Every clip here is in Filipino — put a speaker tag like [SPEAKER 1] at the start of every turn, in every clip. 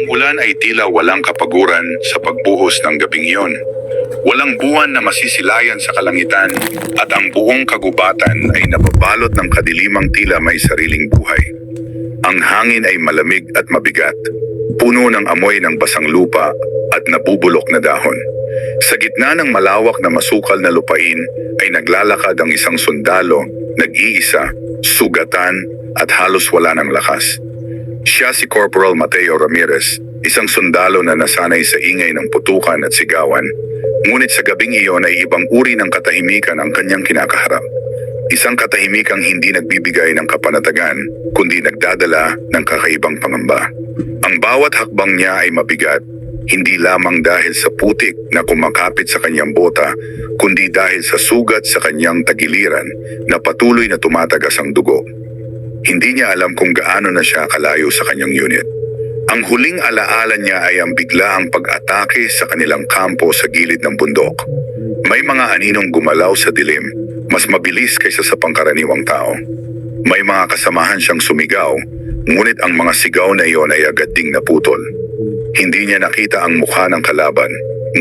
[SPEAKER 1] Ang ulan ay tila walang kapaguran sa pagbuhos ng gabing iyon. Walang buwan na masisilayan sa kalangitan at ang buong kagubatan ay nababalot ng kadilimang tila may sariling buhay. Ang hangin ay malamig at mabigat, puno ng amoy ng basang lupa at nabubulok na dahon. Sa gitna ng malawak na masukal na lupain ay naglalakad ang isang sundalo, nag-iisa, sugatan at halos wala ng lakas. Siya si Corporal Mateo Ramirez, isang sundalo na nasanay sa ingay ng putukan at sigawan. Ngunit sa gabing iyon ay ibang uri ng katahimikan ang kanyang kinakaharap. Isang katahimikang hindi nagbibigay ng kapanatagan, kundi nagdadala ng kakaibang pangamba. Ang bawat hakbang niya ay mabigat, hindi lamang dahil sa putik na kumakapit sa kanyang bota, kundi dahil sa sugat sa kanyang tagiliran na patuloy na tumatagas ang dugo. Hindi niya alam kung gaano na siya kalayo sa kanyang unit. Ang huling alaala niya ay ang biglaang pag-atake sa kanilang kampo sa gilid ng bundok. May mga aninong gumalaw sa dilim, mas mabilis kaysa sa pangkaraniwang tao. May mga kasamahan siyang sumigaw, ngunit ang mga sigaw na iyon ay agad ding naputol. Hindi niya nakita ang mukha ng kalaban,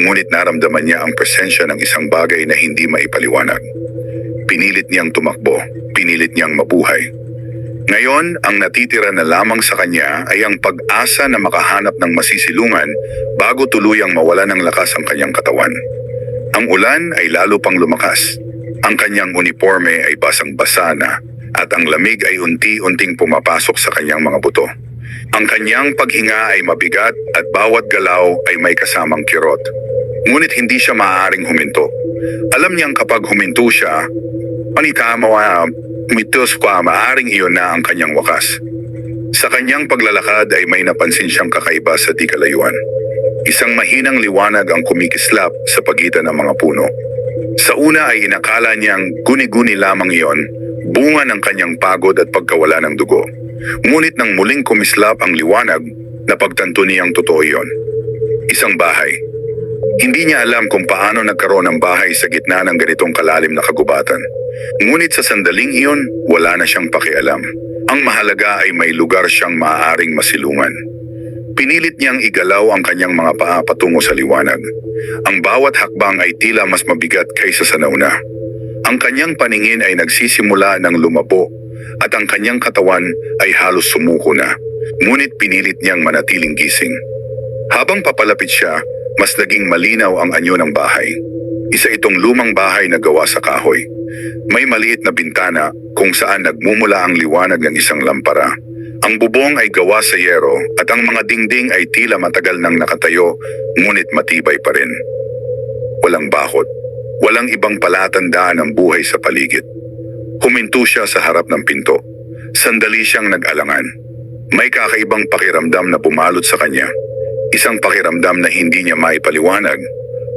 [SPEAKER 1] ngunit naramdaman niya ang presensya ng isang bagay na hindi maipaliwanag. Pinilit niyang tumakbo, pinilit niyang mabuhay. Ngayon, ang natitira na lamang sa kanya ay ang pag-asa na makahanap ng masisilungan bago tuluyang mawala ng lakas ang kanyang katawan. Ang ulan ay lalo pang lumakas. Ang kanyang uniforme ay basang-basa na at ang lamig ay unti-unting pumapasok sa kanyang mga buto. Ang kanyang paghinga ay mabigat at bawat galaw ay may kasamang kirot. Ngunit hindi siya maaaring huminto. Alam niyang kapag huminto siya, mitos kwa maaring iyon na ang kanyang wakas. Sa kanyang paglalakad ay may napansin siyang kakaiba sa di kalayuan. Isang mahinang liwanag ang kumikislap sa pagitan ng mga puno. Sa una ay inakala niyang guni-guni lamang iyon, bunga ng kanyang pagod at pagkawala ng dugo. Ngunit nang muling kumislap ang liwanag, napagtanto niyang totoo iyon. Isang bahay. Hindi niya alam kung paano nagkaroon ng bahay sa gitna ng ganitong kalalim na kagubatan. Ngunit sa sandaling iyon, wala na siyang pakialam. Ang mahalaga ay may lugar siyang maaaring masilungan. Pinilit niyang igalaw ang kanyang mga paa patungo sa liwanag. Ang bawat hakbang ay tila mas mabigat kaysa sa nauna. Ang kanyang paningin ay nagsisimula ng lumabo at ang kanyang katawan ay halos sumuko na. Ngunit pinilit niyang manatiling gising. Habang papalapit siya, mas naging malinaw ang anyo ng bahay. Isa itong lumang bahay na gawa sa kahoy. May maliit na bintana kung saan nagmumula ang liwanag ng isang lampara. Ang bubong ay gawa sa yero at ang mga dingding ay tila matagal nang nakatayo, ngunit matibay pa rin. Walang bakod, walang ibang palatandaan ng buhay sa paligid. Huminto siya sa harap ng pinto. Sandali siyang nag-alangan. May kakaibang pakiramdam na bumalot sa kanya. Isang pakiramdam na hindi niya maipaliwanag,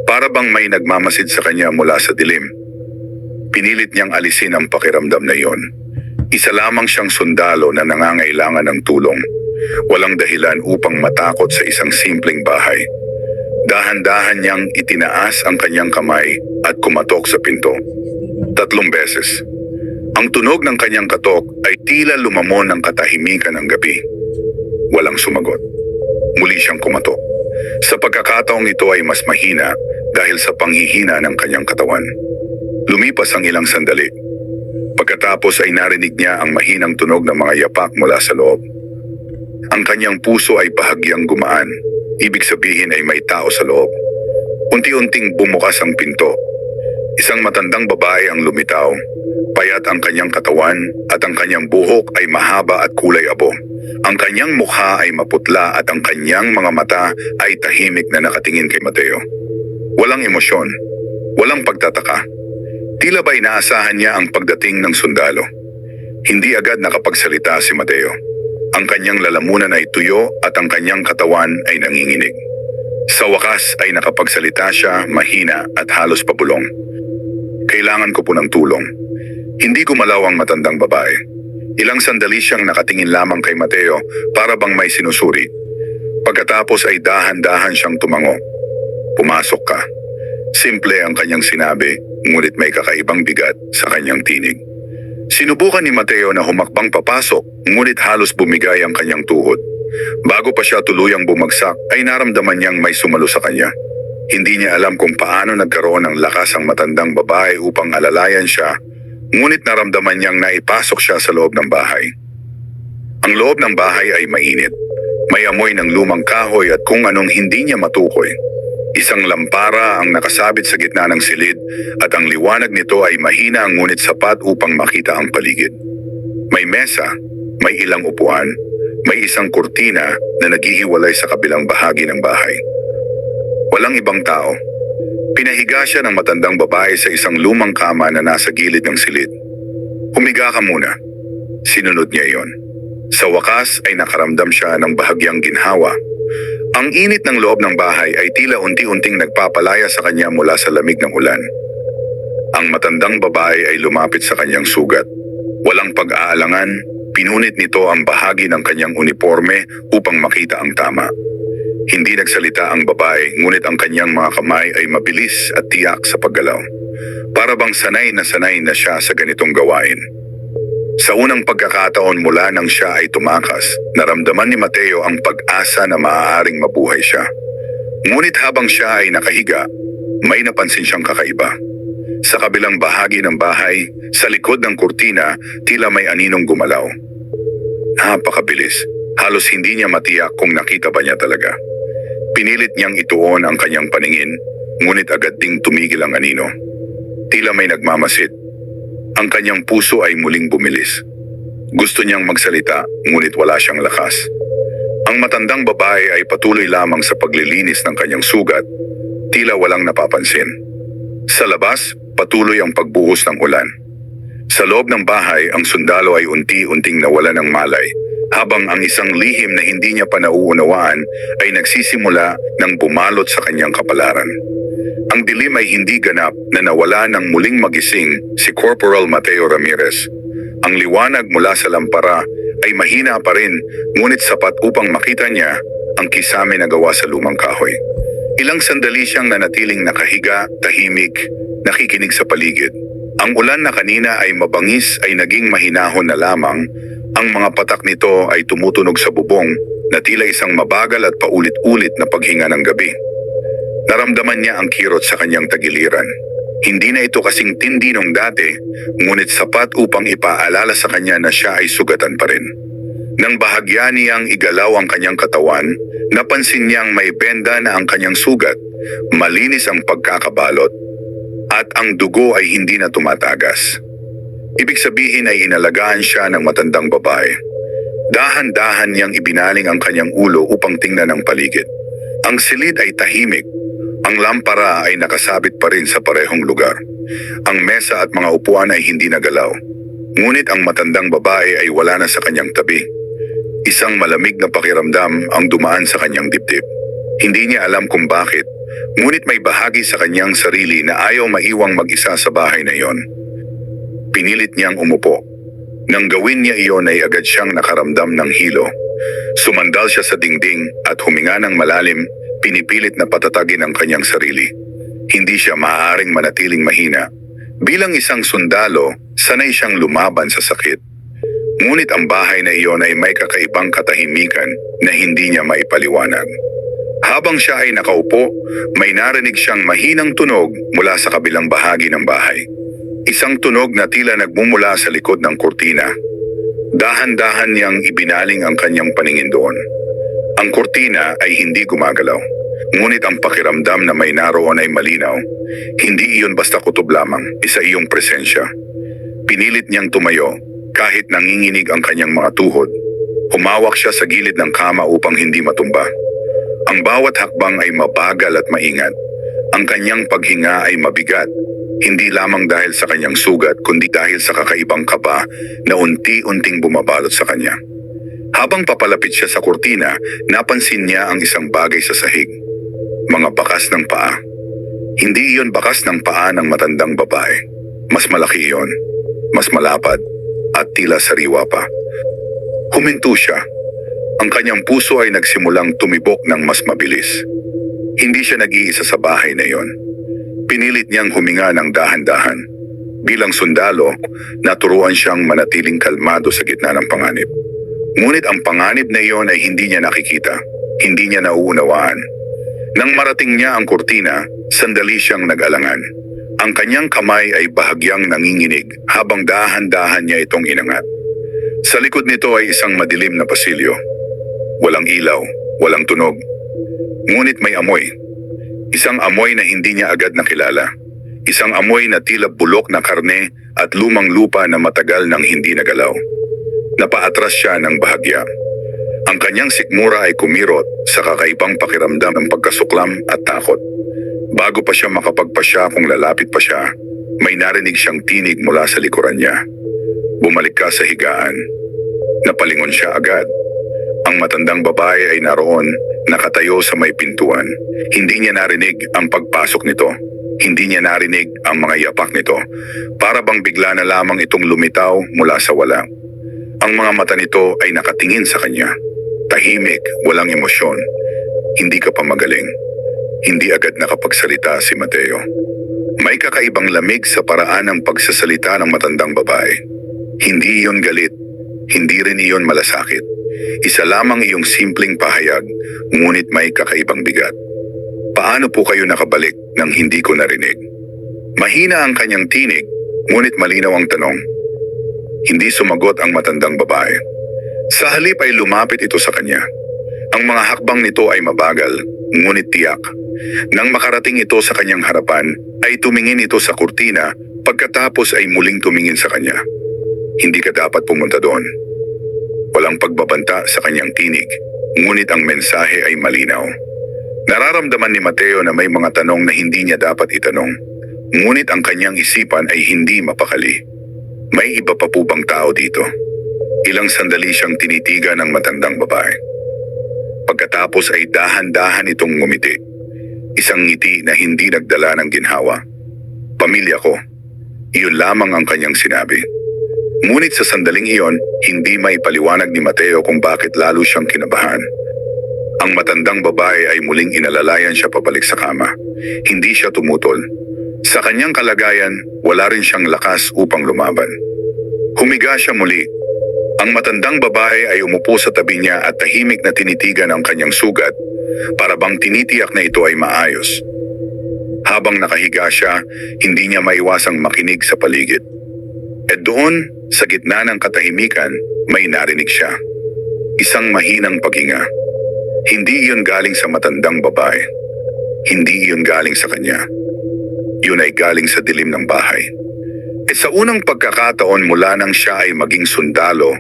[SPEAKER 1] para bang may nagmamasid sa kanya mula sa dilim. Pinilit niyang alisin ang pakiramdam na iyon. Isa lamang siyang sundalo na nangangailangan ng tulong. Walang dahilan upang matakot sa isang simpleng bahay. Dahan-dahan niyang itinaas ang kanyang kamay at kumatok sa pinto. 3 beses. Ang tunog ng kanyang katok ay tila lumamon ng katahimikan ng gabi. Walang sumagot. Muli siyang kumatok. Sa pagkakataong ito ay mas mahina dahil sa panghihina ng kanyang katawan. Lumipas ang ilang sandali. Pagkatapos ay narinig niya ang mahinang tunog ng mga yapak mula sa loob. Ang kanyang puso ay bahagyang gumaan. Ibig sabihin ay may tao sa loob. Unti-unting bumukas ang pinto. Isang matandang babae ang lumitaw. Payat ang kanyang katawan at ang kanyang buhok ay mahaba at kulay abo. Ang kanyang mukha ay maputla at ang kanyang mga mata ay tahimik na nakatingin kay Mateo. Walang emosyon, walang pagtataka. Tila ba inaasahan niya ang pagdating ng sundalo. Hindi agad nakapagsalita si Mateo. Ang kanyang lalamunan ay tuyo at ang kanyang katawan ay nanginginig. Sa wakas ay nakapagsalita siya, mahina at halos pabulong. Kailangan ko po ng tulong. Hindi gumalaw ang matandang babae. Ilang sandali siyang nakatingin lamang kay Mateo para bang may sinusuri. Pagkatapos ay dahan-dahan siyang tumango. Pumasok ka. Simple ang kanyang sinabi, ngunit may kakaibang bigat sa kanyang tinig. Sinubukan ni Mateo na humakbang papasok, ngunit halos bumigay ang kanyang tuhod. Bago pa siya tuluyang bumagsak ay naramdaman niyang may sumalo sa kanya. Hindi niya alam kung paano nagkaroon ng lakas ang matandang babae upang alalayan siya, ngunit naramdaman niyang naipasok siya sa loob ng bahay. Ang loob ng bahay ay mainit. May amoy ng lumang kahoy at kung anong hindi niya matukoy. Isang lampara ang nakasabit sa gitna ng silid at ang liwanag nito ay mahina ngunit sapat upang makita ang paligid. May mesa, may ilang upuan, may isang kurtina na naghihiwalay sa kabilang bahagi ng bahay. Walang ibang tao. Pinahiga siya ng matandang babae sa isang lumang kama na nasa gilid ng silid. Humiga ka muna. Sinunod niya iyon. Sa wakas ay nakaramdam siya ng bahagyang ginhawa. Ang init ng loob ng bahay ay tila unti-unting nagpapalaya sa kanya mula sa lamig ng ulan. Ang matandang babae ay lumapit sa kanyang sugat. Walang pag-aalangan, pinunit nito ang bahagi ng kanyang uniforme upang makita ang tama. Hindi nagsalita ang babae, ngunit ang kanyang mga kamay ay mabilis at tiyak sa paggalaw. Para bang sanay na siya sa ganitong gawain. Sa unang pagkakataon mula nang siya ay tumakas, naramdaman ni Mateo ang pag-asa na maaaring mabuhay siya. Ngunit habang siya ay nakahiga, may napansin siyang kakaiba. Sa kabilang bahagi ng bahay, sa likod ng kurtina, tila may aninong gumalaw. Napakabilis. Halos hindi niya matiyak kung nakita ba niya talaga. Pinilit niyang ituon ang kanyang paningin, ngunit agad ding tumigil ang anino. Tila may nagmamasid. Ang kanyang puso ay muling bumilis. Gusto niyang magsalita, ngunit wala siyang lakas. Ang matandang babae ay patuloy lamang sa paglilinis ng kanyang sugat, tila walang napapansin. Sa labas, patuloy ang pagbuhos ng ulan. Sa loob ng bahay, ang sundalo ay unti-unting nawala ng malay, habang ang isang lihim na hindi niya pa nauunawaan ay nagsisimula ng bumalot sa kanyang kapalaran. Ang dilim ay hindi ganap na nawala ng muling magising si Corporal Mateo Ramirez. Ang liwanag mula sa lampara ay mahina pa rin, ngunit sapat upang makita niya ang kisame na gawa sa lumang kahoy. Ilang sandali siyang nanatiling nakahiga, tahimik, nakikinig sa paligid. Ang ulan na kanina ay mabangis ay naging mahinahon na lamang. Ang mga patak nito ay tumutunog sa bubong na tila isang mabagal at paulit-ulit na paghinga ng gabi. Naramdaman niya ang kirot sa kanyang tagiliran. Hindi na ito kasing tindi nung dati, ngunit sapat upang ipaalala sa kanya na siya ay sugatan pa rin. Nang bahagya niyang igalaw ang kanyang katawan, napansin niyang may benda na ang kanyang sugat, malinis ang pagkakabalot, at ang dugo ay hindi na tumatagas. Ibig sabihin ay inalagaan siya ng matandang babae. Dahan-dahan niyang ibinaling ang kanyang ulo upang tingnan ang paligid. Ang silid ay tahimik. Ang lampara ay nakasabit pa rin sa parehong lugar. Ang mesa at mga upuan ay hindi nagalaw. Ngunit ang matandang babae ay wala na sa kanyang tabi. Isang malamig na pakiramdam ang dumaan sa kanyang dibdib. Hindi niya alam kung bakit, ngunit may bahagi sa kanyang sarili na ayaw maiwang mag-isa sa bahay na iyon. Pinilit niyang umupo. Nang gawin niya iyon ay agad siyang nakaramdam ng hilo. Sumandal siya sa dingding at huminga ng malalim, pinipilit na patatagin ang kanyang sarili. Hindi siya maaaring manatiling mahina. Bilang isang sundalo, sanay siyang lumaban sa sakit. Ngunit ang bahay na iyon ay may kakaibang katahimikan na hindi niya maipaliwanag. Habang siya ay nakaupo, may narinig siyang mahinang tunog mula sa kabilang bahagi ng bahay. Isang tunog na tila nagmumula sa likod ng kurtina. Dahan-dahan niyang ibinaling ang kanyang paningin doon. Ang kurtina ay hindi gumagalaw. Ngunit ang pakiramdam na may naroon ay malinaw. Hindi iyon basta kutob lamang, isa iyong presensya. Pinilit niyang tumayo kahit nanginginig ang kanyang mga tuhod. Humawak siya sa gilid ng kama upang hindi matumba. Ang bawat hakbang ay mabagal at maingat. Ang kanyang paghinga ay mabigat. Hindi lamang dahil sa kanyang sugat, kundi dahil sa kakaibang kaba na unti-unting bumabalot sa kanya. Habang papalapit siya sa kurtina, napansin niya ang isang bagay sa sahig. Mga bakas ng paa. Hindi iyon bakas ng paa ng matandang babae. Mas malaki iyon, mas malapad, at tila sariwa pa. Huminto siya. Ang kanyang puso ay nagsimulang tumibok ng mas mabilis. Hindi siya nag-iisa sa bahay na iyon. Pinilit niyang huminga ng dahan-dahan. Bilang sundalo, naturuan siyang manatiling kalmado sa gitna ng panganib. Ngunit ang panganib na iyon ay hindi niya nakikita, hindi niya nauunawaan. Nang marating niya ang kurtina, sandali siyang nag-alangan. Ang kanyang kamay ay bahagyang nanginginig habang dahan-dahan niya itong inangat. Sa likod nito ay isang madilim na pasilyo. Walang ilaw, walang tunog. Ngunit may amoy. Isang amoy na hindi niya agad nakilala. Isang amoy na tila bulok na karne at lumang lupa na matagal nang hindi nagalaw. Napaatras siya ng bahagya. Ang kanyang sikmura ay kumirot sa kakaibang pakiramdam ng pagkasuklam at takot. Bago pa siya makapagpasya kung lalapit pa siya, may narinig siyang tinig mula sa likuran niya. Bumalik ka sa higaan. Napalingon siya agad. Ang matandang babae ay naroon, nakatayo sa may pintuan. Hindi niya narinig ang pagpasok nito. Hindi niya narinig ang mga yapak nito. Para bang bigla na lamang itong lumitaw mula sa wala. Ang mga mata nito ay nakatingin sa kanya. Tahimik, walang emosyon. Hindi ka pa magaling. Hindi agad nakapagsalita si Mateo. May kakaibang lamig sa paraan ng pagsasalita ng matandang babae. Hindi iyon galit. Hindi rin iyon malasakit. Isa lamang iyong simpleng pahayag, ngunit may kakaibang bigat. Paano po kayo nakabalik nang hindi ko narinig? Mahina ang kanyang tinig, ngunit malinaw ang tanong. Hindi sumagot ang matandang babae. Sa halip ay lumapit ito sa kanya. Ang mga hakbang nito ay mabagal, ngunit tiyak. Nang makarating ito sa kanyang harapan, ay tumingin ito sa kurtina, pagkatapos ay muling tumingin sa kanya. Hindi ka dapat pumunta doon. Walang pagbabanta sa kanyang tinig, ngunit ang mensahe ay malinaw. Nararamdaman ni Mateo na may mga tanong na hindi niya dapat itanong, ngunit ang kanyang isipan ay hindi mapakali. May iba pa po bang tao dito? Ilang sandali siyang tinitigan ng matandang babae. Pagkatapos ay dahan-dahan itong ngumiti. Isang ngiti na hindi nagdala ng ginhawa. Pamilya ko. Iyon lamang ang kanyang sinabi. Ngunit sa sandaling iyon, hindi may paliwanag ni Mateo kung bakit lalo siyang kinabahan. Ang matandang babae ay muling inalalayan siya pabalik sa kama. Hindi siya tumutol. Sa kanyang kalagayan, wala rin siyang lakas upang lumaban. Humiga siya muli. Ang matandang babae ay umupo sa tabi niya at tahimik na tinitigan ang kanyang sugat, para bang tinitiyak na ito ay maayos. Habang nakahiga siya, hindi niya maiwasang makinig sa paligid. At doon, sa gitna ng katahimikan, may narinig siya. Isang mahinang paghinga. Hindi iyon galing sa matandang babae. Hindi iyon galing sa kanya. Yun ay galing sa dilim ng bahay. At sa unang pagkakataon mula nang siya ay maging sundalo,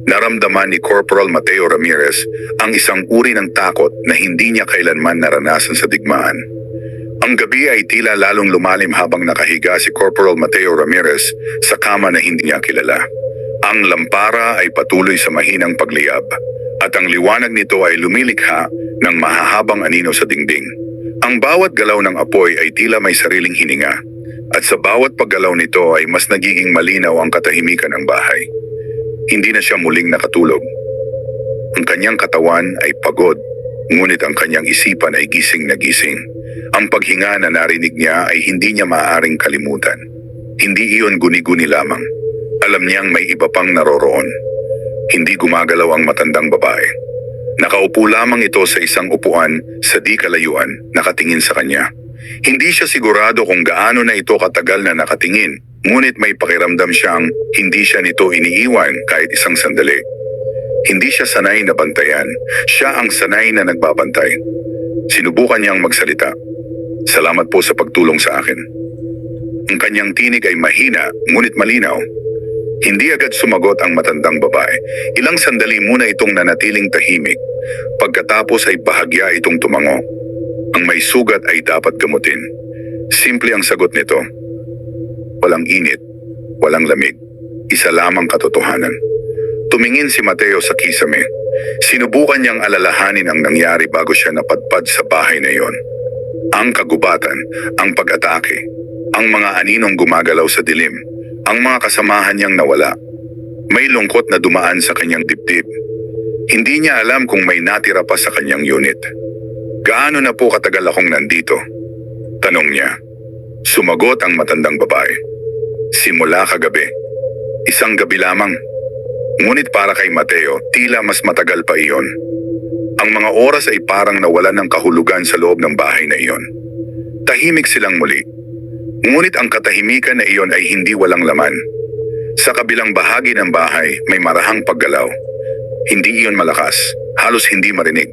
[SPEAKER 1] naramdaman ni Corporal Mateo Ramirez ang isang uri ng takot na hindi niya kailanman naranasan sa digmaan. Ang gabi ay tila lalong lumalim habang nakahiga si Corporal Mateo Ramirez sa kama na hindi niya kilala. Ang lampara ay patuloy sa mahinang pagliyab, at ang liwanag nito ay lumilikha ng mahahabang anino sa dingding. Ang bawat galaw ng apoy ay tila may sariling hininga, at sa bawat paggalaw nito ay mas nagiging malinaw ang katahimikan ng bahay. Hindi na siya muling nakatulog. Ang kanyang katawan ay pagod, ngunit ang kanyang isipan ay gising na gising. Ang paghinga na narinig niya ay hindi niya maaaring kalimutan. Hindi iyon guni-guni lamang. Alam niyang may iba pang naroroon. Hindi gumagalaw ang matandang babae. Nakaupo lamang ito sa isang upuan sa di kalayuan, nakatingin sa kanya. Hindi siya sigurado kung gaano na ito katagal na nakatingin, ngunit may pakiramdam siyang hindi siya nito iniiwan kahit isang sandali. Hindi siya sanay na bantayan, siya ang sanay na nagbabantay. Sinubukan niyang magsalita. Salamat po sa pagtulong sa akin. Ang kanyang tinig ay mahina, ngunit malinaw. Hindi agad sumagot ang matandang babae. Ilang sandali muna itong nanatiling tahimik. Pagkatapos ay bahagya itong tumango. Ang may sugat ay dapat gamutin. Simple ang sagot nito. Walang init, walang lamig. Isa lamang katotohanan. Tumingin si Mateo sa kisame. Sinubukan niyang alalahanin ang nangyari bago siya napadpad sa bahay na iyon. Ang kagubatan, ang pag-atake, ang mga aninong gumagalaw sa dilim, ang mga kasamahan niyang nawala. May lungkot na dumaan sa kanyang dibdib. Hindi niya alam kung may natira pa sa kanyang unit. Gaano na po katagal akong nandito? Tanong niya. Sumagot ang matandang babae. Simula kagabi. Isang gabi lamang. Ngunit para kay Mateo, tila mas matagal pa iyon. Ang mga oras ay parang nawalan ng kahulugan sa loob ng bahay na iyon. Tahimik silang muli. Ngunit ang katahimikan na iyon ay hindi walang laman. Sa kabilang bahagi ng bahay, may marahang paggalaw. Hindi iyon malakas, halos hindi marinig.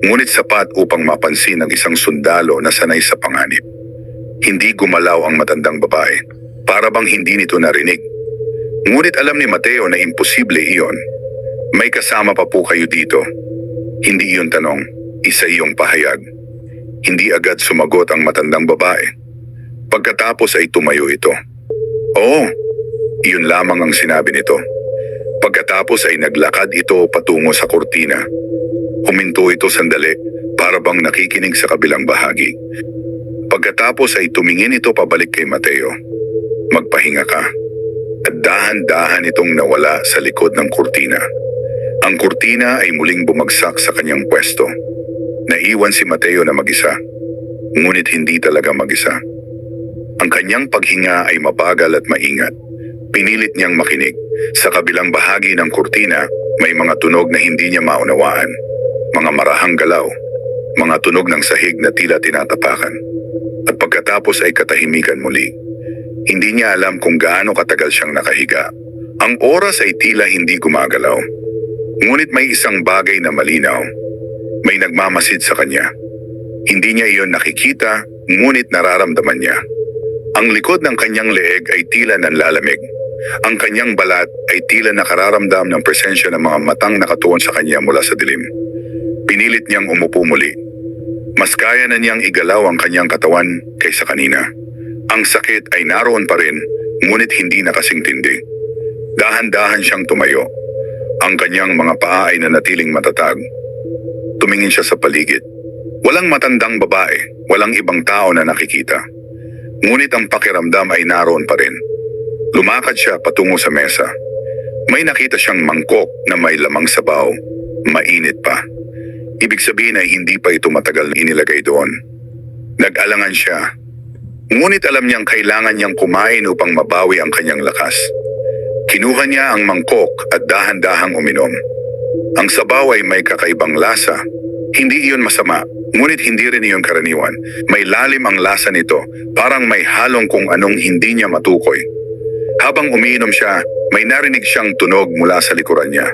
[SPEAKER 1] Ngunit sapat upang mapansin ng isang sundalo na sanay sa panganib. Hindi gumalaw ang matandang babae, para bang hindi nito narinig. Ngunit alam ni Mateo na imposible iyon. May kasama pa po kayo dito. Hindi iyon tanong, isa iyong pahayag. Hindi agad sumagot ang matandang babae. Pagkatapos ay tumayo ito. Oo, iyon lamang ang sinabi nito. Pagkatapos ay naglakad ito patungo sa kurtina. Huminto ito sandali, para bang nakikinig sa kabilang bahagi. Pagkatapos ay tumingin ito pabalik kay Mateo. Magpahinga ka. At dahan-dahan itong nawala sa likod ng kurtina. Ang kurtina ay muling bumagsak sa kanyang pwesto. Naiwan si Mateo na mag-isa. Ngunit hindi talaga mag-isa. Ang kanyang paghinga ay mabagal at maingat. Pinilit niyang makinig. Sa kabilang bahagi ng kurtina, may mga tunog na hindi niya maunawaan. Mga marahang galaw. Mga tunog ng sahig na tila tinatapakan. At pagkatapos ay katahimikan muli. Hindi niya alam kung gaano katagal siyang nakahiga. Ang oras ay tila hindi gumagalaw. Ngunit may isang bagay na malinaw. May nagmamasid sa kanya. Hindi niya iyon nakikita, ngunit nararamdaman niya. Ang likod ng kanyang leeg ay tila nanlalamig. Ang kanyang balat ay tila nakararamdam ng presensya ng mga matang nakatuon sa kanya mula sa dilim. Pinilit niyang umupo muli. Mas kaya na niyang igalaw ang kanyang katawan kaysa kanina. Ang sakit ay naroon pa rin, ngunit hindi na kasing tindi. Dahan-dahan siyang tumayo. Ang kanyang mga paa ay nanatiling matatag. Tumingin siya sa paligid. Walang matandang babae, walang ibang tao na nakikita. Ngunit ang pakiramdam ay naroon pa rin. Lumakad siya patungo sa mesa. May nakita siyang mangkok na may lamang sabaw. Mainit pa. Ibig sabihin ay hindi pa ito matagal inilagay doon. Nag-alangan siya. Ngunit alam niyang kailangan niyang kumain upang mabawi ang kanyang lakas. Kinuha niya ang mangkok at dahan-dahang uminom. Ang sabaw ay may kakaibang lasa. Hindi iyon masama, ngunit hindi rin iyon karaniwan. May lalim ang lasa nito, parang may halong kung anong hindi niya matukoy. Habang umiinom siya, may narinig siyang tunog mula sa likuran niya.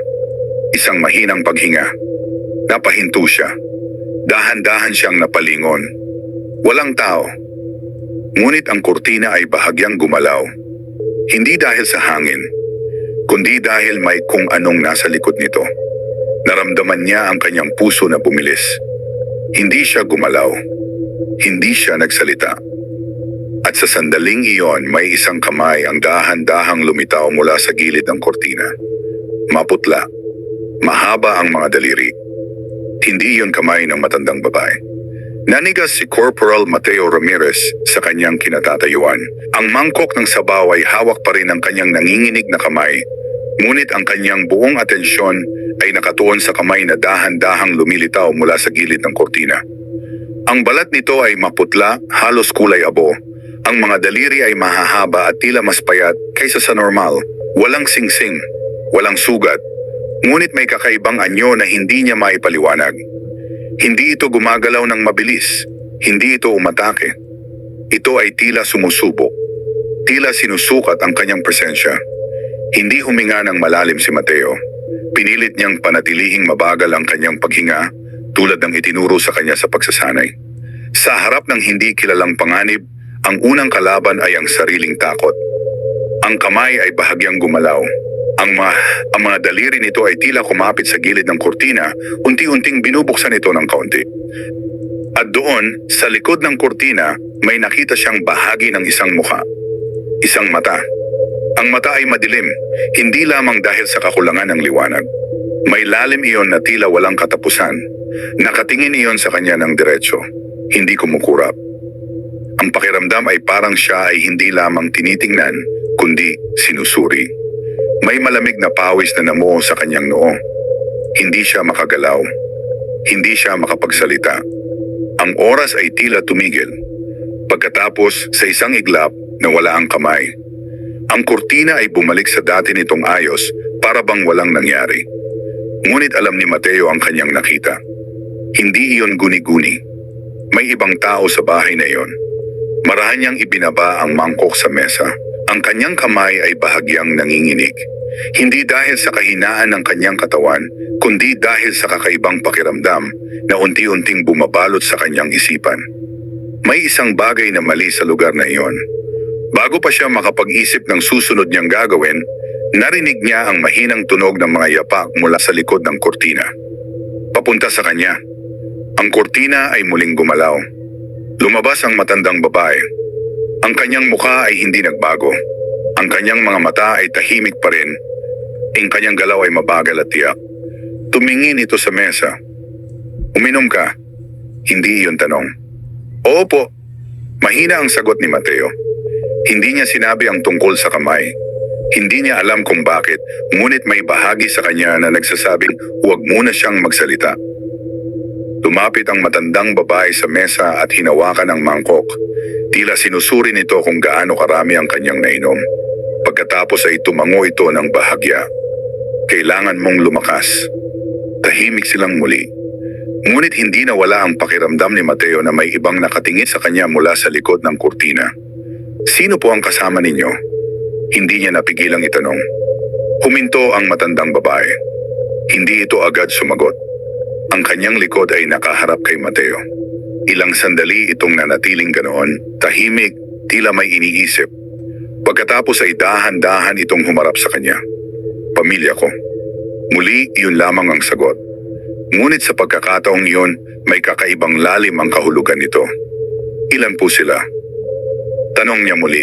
[SPEAKER 1] Isang mahinang paghinga. Napahinto siya. Dahan-dahan siyang napalingon. Walang tao. Ngunit ang kurtina ay bahagyang gumalaw. Hindi dahil sa hangin, kundi dahil may kung anong nasa likod nito. Naramdaman niya ang kanyang puso na bumilis. Hindi siya gumalaw. Hindi siya nagsalita. At sa sandaling iyon, may isang kamay ang dahan-dahang lumitaw mula sa gilid ng kurtina. Maputla. Mahaba ang mga daliri. Hindi iyon kamay ng matandang babae. Nanigas si Corporal Mateo Ramirez sa kanyang kinatatayuan. Ang mangkok ng sabaw ay hawak pa rin ng kanyang nanginginig na kamay, ngunit ang kanyang buong atensyon ay nakatuon sa kamay na dahan-dahang lumilitaw mula sa gilid ng kurtina. Ang balat nito ay maputla, halos kulay abo. Ang mga daliri ay mahahaba at tila mas payat kaysa sa normal. Walang singsing, walang sugat, ngunit may kakaibang anyo na hindi niya maipaliwanag. Hindi ito gumagalaw ng mabilis. Hindi ito umatake. Ito ay tila sumusubok. Tila sinusukat ang kanyang presensya. Hindi huminga ng malalim si Mateo. Pinilit niyang panatilihing mabagal ang kanyang paghinga tulad ng itinuro sa kanya sa pagsasanay. Sa harap ng hindi kilalang panganib, ang unang kalaban ay ang sariling takot. Ang kamay ay bahagyang gumalaw. Ang mga daliri nito ay tila kumapit sa gilid ng kurtina, unti-unting binubuksan ito ng kaunti. At doon, sa likod ng kurtina, may nakita siyang bahagi ng isang mukha. Isang mata. Ang mata ay madilim, hindi lamang dahil sa kakulangan ng liwanag. May lalim iyon na tila walang katapusan. Nakatingin iyon sa kanya ng diretsyo, hindi kumukurap. Ang pakiramdam ay parang siya ay hindi lamang tinitingnan, kundi sinusuri. May malamig na pawis na namuo sa kanyang noo. Hindi siya makagalaw. Hindi siya makapagsalita. Ang oras ay tila tumigil. Pagkatapos, sa isang iglap, nawala ang kamay. Ang kurtina ay bumalik sa dati nitong ayos, Para bang walang nangyari. Ngunit alam ni Mateo ang kanyang nakita. Hindi iyon guni-guni. May ibang tao sa bahay na iyon. Marahan niyang ibinaba ang mangkok sa mesa. Ang kanyang kamay ay bahagyang nanginginig. Hindi dahil sa kahinaan ng kanyang katawan, kundi dahil sa kakaibang pakiramdam na unti-unting bumabalot sa kanyang isipan. May isang bagay na mali sa lugar na iyon. Bago pa siya makapag-isip ng susunod niyang gagawin, narinig niya ang mahinang tunog ng mga yapak mula sa likod ng kurtina. Papunta sa kanya. Ang kurtina ay muling gumalaw. Lumabas ang matandang babae. Ang kanyang mukha ay hindi nagbago. Ang kanyang mga mata ay tahimik pa rin. Ang kanyang galaw ay mabagal at tiyak. Tumingin ito sa mesa. Uminom ka? Hindi iyon tanong. Oo po. Mahina ang sagot ni Mateo. Hindi niya sinabi ang tungkol sa kamay. Hindi niya alam kung bakit, ngunit may bahagi sa kanya na nagsasabing huwag muna siyang magsalita. Lumapit ang matandang babae sa mesa at hinawakan ang mangkok. Tila sinusuri nito kung gaano karami ang kanyang nainom. Pagkatapos ay tumango ito ng bahagya. Kailangan mong lumakas. Tahimik silang muli. Ngunit hindi nawala ang pakiramdam ni Mateo na may ibang nakatingin sa kanya mula sa likod ng kurtina. Sino po ang kasama ninyo? Hindi niya napigilang itanong. Huminto ang matandang babae. Hindi ito agad sumagot. Ang kanyang likod ay nakaharap kay Mateo. Ilang sandali itong nanatiling ganoon, tahimik, tila may iniisip. Pagkatapos ay dahan-dahan itong humarap sa kanya. Pamilya ko. Muli, iyon lamang ang sagot. Ngunit sa pagkakataong iyon, may kakaibang lalim ang kahulugan nito. Ilan po sila? Tanong niya muli.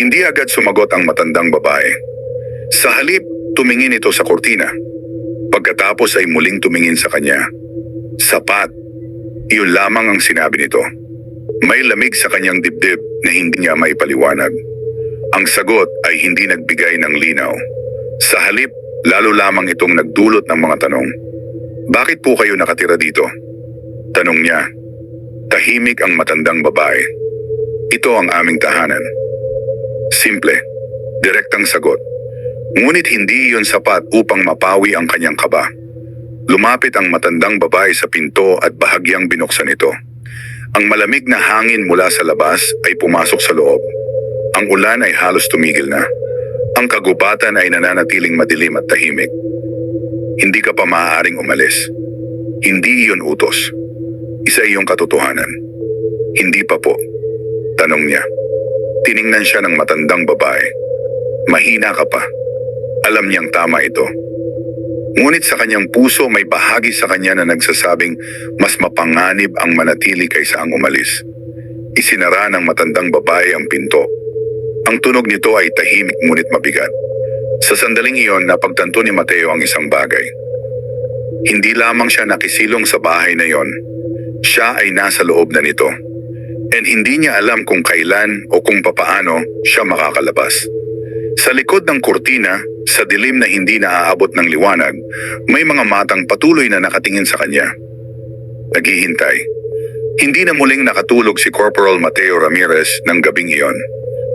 [SPEAKER 1] Hindi agad sumagot ang matandang babae. Sa halip, tumingin ito sa kurtina. Pagkatapos ay muling tumingin sa kanya. Sapat. Iyon lamang ang sinabi nito. May lamig sa kanyang dibdib na hindi niya maipaliwanag. Ang sagot ay hindi nagbigay ng linaw. Sa halip, lalo lamang itong nagdulot ng mga tanong. Bakit po kayo nakatira dito? Tanong niya. Tahimik ang matandang babae. Ito ang aming tahanan. Simple. Direktang sagot. Ngunit hindi iyon sapat upang mapawi ang kanyang kaba. Lumapit ang matandang babae sa pinto at bahagyang binuksan ito. Ang malamig na hangin mula sa labas ay pumasok sa loob. Ang ulan ay halos tumigil na. Ang kagubatan ay nananatiling madilim at tahimik. Hindi ka pa maaaring umalis. Hindi iyon utos. Isa iyong katotohanan. Hindi pa po. Tanong niya. Tiningnan siya ng matandang babae. Mahina ka pa. Alam niyang tama ito. Ngunit sa kanyang puso may bahagi sa kanya na nagsasabing mas mapanganib ang manatili kaysa ang umalis. Isinara ng matandang babae ang pinto. Ang tunog nito ay tahimik ngunit mabigat. Sa sandaling iyon, napagtanto ni Mateo ang isang bagay. Hindi lamang siya nakisilong sa bahay na iyon. Siya ay nasa loob na nito. And hindi niya alam kung kailan o kung papaano siya makakalabas. Sa likod ng kurtina, sa dilim na hindi naaabot ng liwanag, may mga matang patuloy na nakatingin sa kanya. Naghihintay. Hindi na muling nakatulog si Corporal Mateo Ramirez ng gabing iyon.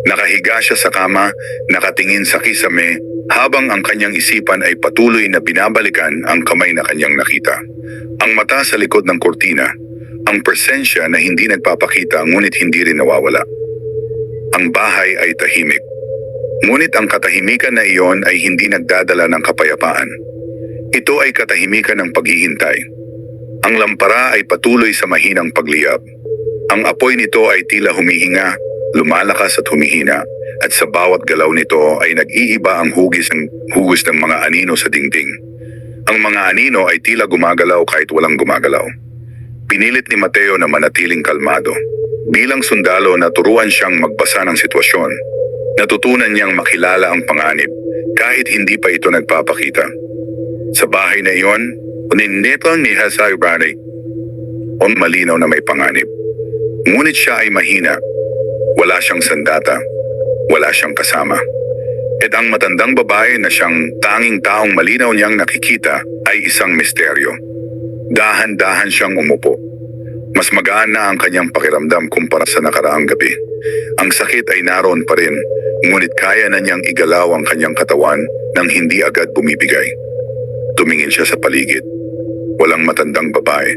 [SPEAKER 1] Nakahiga siya sa kama, nakatingin sa kisame, habang ang kanyang isipan ay patuloy na binabalikan ang kamay na kanyang nakita. Ang mata sa likod ng kurtina, ang presensya na hindi nagpapakita ngunit hindi rin nawawala. Ang bahay ay tahimik. Ngunit ang katahimikan na iyon ay hindi nagdadala ng kapayapaan. Ito ay katahimikan ng paghihintay. Ang lampara ay patuloy sa mahinang pagliyab. Ang apoy nito ay tila humihinga, lumalakas at humihina, at sa bawat galaw nito ay nag-iiba ang hugis ng mga anino sa dingding. Ang mga anino ay tila gumagalaw kahit walang gumagalaw. Pinilit ni Mateo na manatiling kalmado. Bilang sundalo, naturuan siyang magbasa ng sitwasyon. Natutunan niyang makilala ang panganib kahit hindi pa ito nagpapakita. Sa bahay na iyon, uninitang ni Hasay Brani o malinaw na may panganib. Ngunit siya ay mahina. Wala siyang sandata. Wala siyang kasama. At ang matandang babae na siyang tanging taong malinaw niyang nakikita ay isang misteryo. Dahan-dahan siyang umupo. Mas magaan na ang kanyang pakiramdam kumpara sa nakaraang gabi. Ang sakit ay naroon pa rin, Ngunit kaya na niyang igalaw ang kanyang katawan nang hindi agad bumibigay. Tumingin siya sa paligid. Walang matandang babae.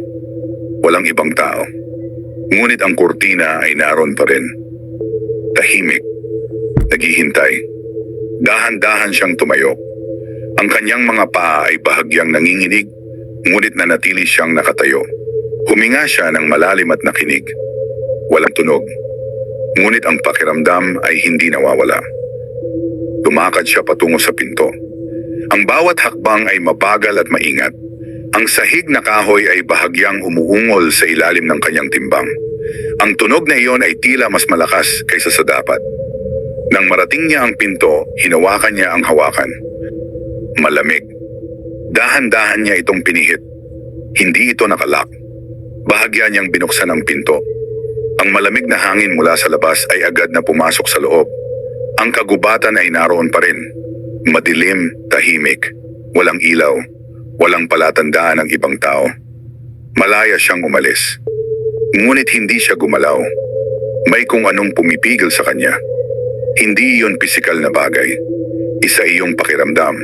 [SPEAKER 1] Walang ibang tao. Ngunit ang kurtina ay naroon pa rin. Tahimik. Naghihintay. Dahan-dahan siyang tumayo. Ang kanyang mga paa ay bahagyang nanginginig, ngunit nanatili siyang nakatayo. Huminga siya ng malalim at nakinig. Walang tunog. Ngunit ang pakiramdam ay hindi nawawala. Lumakad siya patungo sa pinto. Ang bawat hakbang ay mabagal at maingat. Ang sahig na kahoy ay bahagyang umuungol sa ilalim ng kanyang timbang. Ang tunog na iyon ay tila mas malakas kaysa sa dapat. Nang marating niya ang pinto, hinawakan niya ang hawakan. Malamig. Dahan-dahan niya itong pinihit. Hindi ito nakalak. Bahagya niyang binuksan ang pinto. Ang malamig na hangin mula sa labas ay agad na pumasok sa loob. Ang kagubatan ay naroon pa rin. Madilim, tahimik. Walang ilaw. Walang palatandaan ng ibang tao. Malaya siyang umalis. Ngunit hindi siya gumalaw. May kung anong pumipigil sa kanya. Hindi iyon pisikal na bagay. Isa iyong pakiramdam.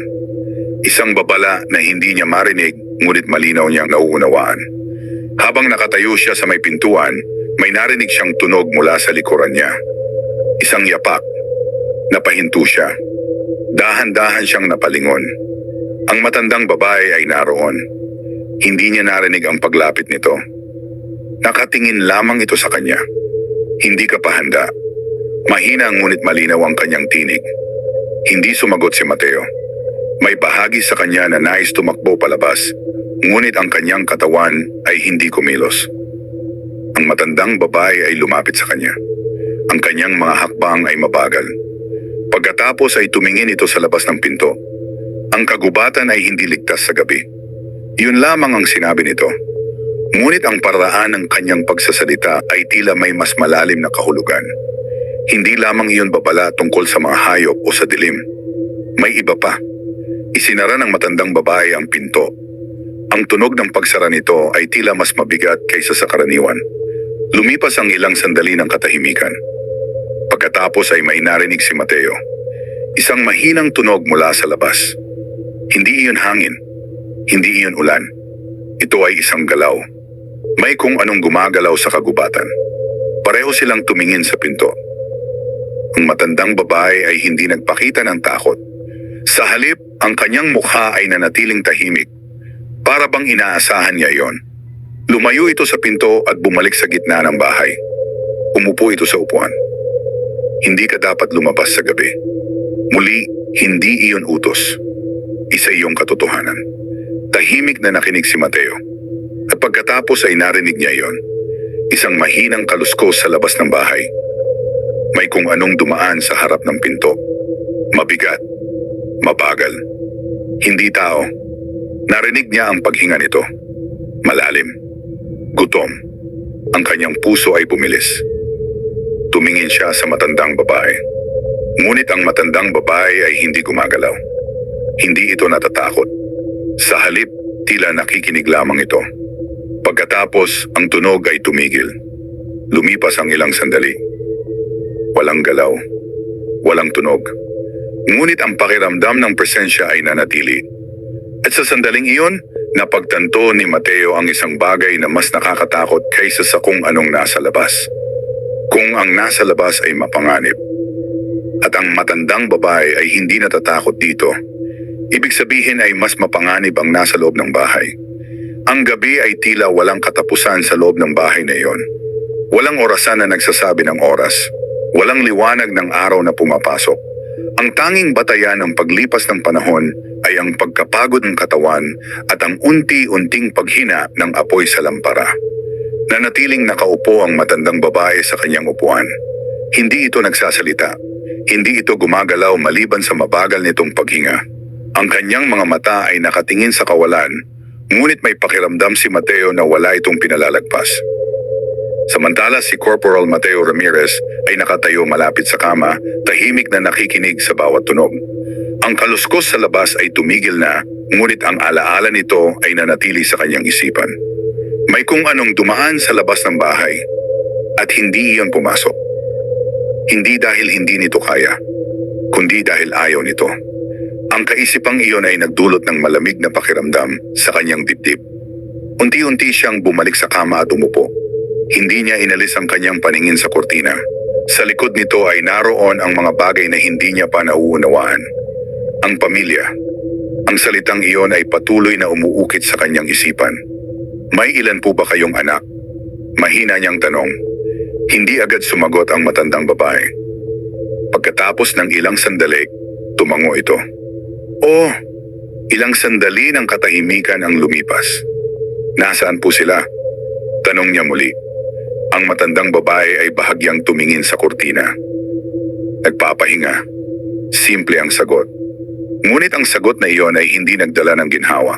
[SPEAKER 1] Isang babala na hindi niya marinig, ngunit malinaw niyang nauunawaan. Habang nakatayo siya sa may pintuan, may narinig siyang tunog mula sa likuran niya. Isang yapak. Napahinto siya. Dahan-dahan siyang napalingon. Ang matandang babae ay naroon. Hindi niya narinig ang paglapit nito. Nakatingin lamang ito sa kanya. Hindi ka pa handa. Mahina ngunit malinaw ang kanyang tinig. Hindi sumagot si Mateo. May bahagi sa kanya na nais tumakbo palabas, ngunit ang kanyang katawan ay hindi kumilos. Ang matandang babae ay lumapit sa kanya. Ang kanyang mga hakbang ay mabagal. Pagkatapos ay tumingin ito sa labas ng pinto. Ang kagubatan ay hindi ligtas sa gabi. Yun lamang ang sinabi nito. Ngunit ang paraan ng kanyang pagsasalita ay tila may mas malalim na kahulugan. Hindi lamang iyon babala tungkol sa mga hayop o sa dilim. May iba pa. Isinara ng matandang babae ang pinto. Ang tunog ng pagsara nito ay tila mas mabigat kaysa sa karaniwan. Lumipas ang ilang sandali ng katahimikan. Pagkatapos ay may narinig si Mateo. Isang mahinang tunog mula sa labas. Hindi iyon hangin. Hindi iyon ulan. Ito ay isang galaw. May kung anong gumagalaw sa kagubatan. Pareho silang tumingin sa pinto. Ang matandang babae ay hindi nagpakita ng takot. Sa halip, ang kanyang mukha ay nanatiling tahimik. Para bang inaasahan niya yon. Lumayo ito sa pinto at bumalik sa gitna ng bahay. Umupo ito sa upuan. Hindi ka dapat lumabas sa gabi. Muli, hindi iyon utos. Isa iyong katotohanan. Tahimik na nakinig si Mateo. At pagkatapos ay narinig niya iyon. Isang mahinang kaluskos sa labas ng bahay. May kung anong dumaan sa harap ng pinto. Mabigat. Mabagal. Hindi tao. Narinig niya ang paghinga nito. Malalim. Gutom. Ang kanyang puso ay bumilis. Tumingin siya sa matandang babae. Ngunit ang matandang babae ay hindi gumagalaw. Hindi ito natatakot. Sa halip, tila nakikinig lamang ito. Pagkatapos, ang tunog ay tumigil. Lumipas ang ilang sandali. Walang galaw. Walang tunog. Ngunit ang pakiramdam ng presensya ay nanatili. At sa sandaling iyon, napagtanto ni Mateo ang isang bagay na mas nakakatakot kaysa sa kung anong nasa labas. Kung ang nasa labas ay mapanganib. At ang matandang babae ay hindi natatakot dito. Ibig sabihin ay mas mapanganib ang nasa loob ng bahay. Ang gabi ay tila walang katapusan sa loob ng bahay na iyon. Walang orasan na nagsasabi ng oras. Walang liwanag ng araw na pumapasok. Ang tanging batayan ng paglipas ng panahon ay ang pagkapagod ng katawan at ang unti-unting paghina ng apoy sa lampara. Nanatiling nakaupo ang matandang babae sa kanyang upuan. Hindi ito nagsasalita. Hindi ito gumagalaw maliban sa mabagal nitong paghinga. Ang kanyang mga mata ay nakatingin sa kawalan, ngunit may pakiramdam si Mateo na wala itong pinalalagpas. Samantala si Corporal Mateo Ramirez ay nakatayo malapit sa kama, tahimik na nakikinig sa bawat tunog. Ang kaluskos sa labas ay tumigil na, ngunit ang alaala nito ay nanatili sa kanyang isipan. May kung anong dumaan sa labas ng bahay, at hindi iyon pumasok. Hindi dahil hindi nito kaya, kundi dahil ayaw nito. Ang kaisipang iyon ay nagdulot ng malamig na pakiramdam sa kanyang dibdib. Unti-unti siyang bumalik sa kama at umupo. Hindi niya inalis ang kanyang paningin sa kurtina. Sa likod nito ay naroon ang mga bagay na hindi niya pa nauunawaan. Ang pamilya. Ang salitang iyon ay patuloy na umuukit sa kanyang isipan. May ilan po ba kayong anak? Mahina niyang tanong. Hindi agad sumagot ang matandang babae. Pagkatapos ng ilang sandali, tumango ito. Oh, ilang sandali ng katahimikan ang lumipas. Nasaan po sila? Tanong niya muli. Ang matandang babae ay bahagyang tumingin sa kurtina. Nagpapahinga. Simple ang sagot. Ngunit ang sagot na iyon ay hindi nagdala ng ginhawa.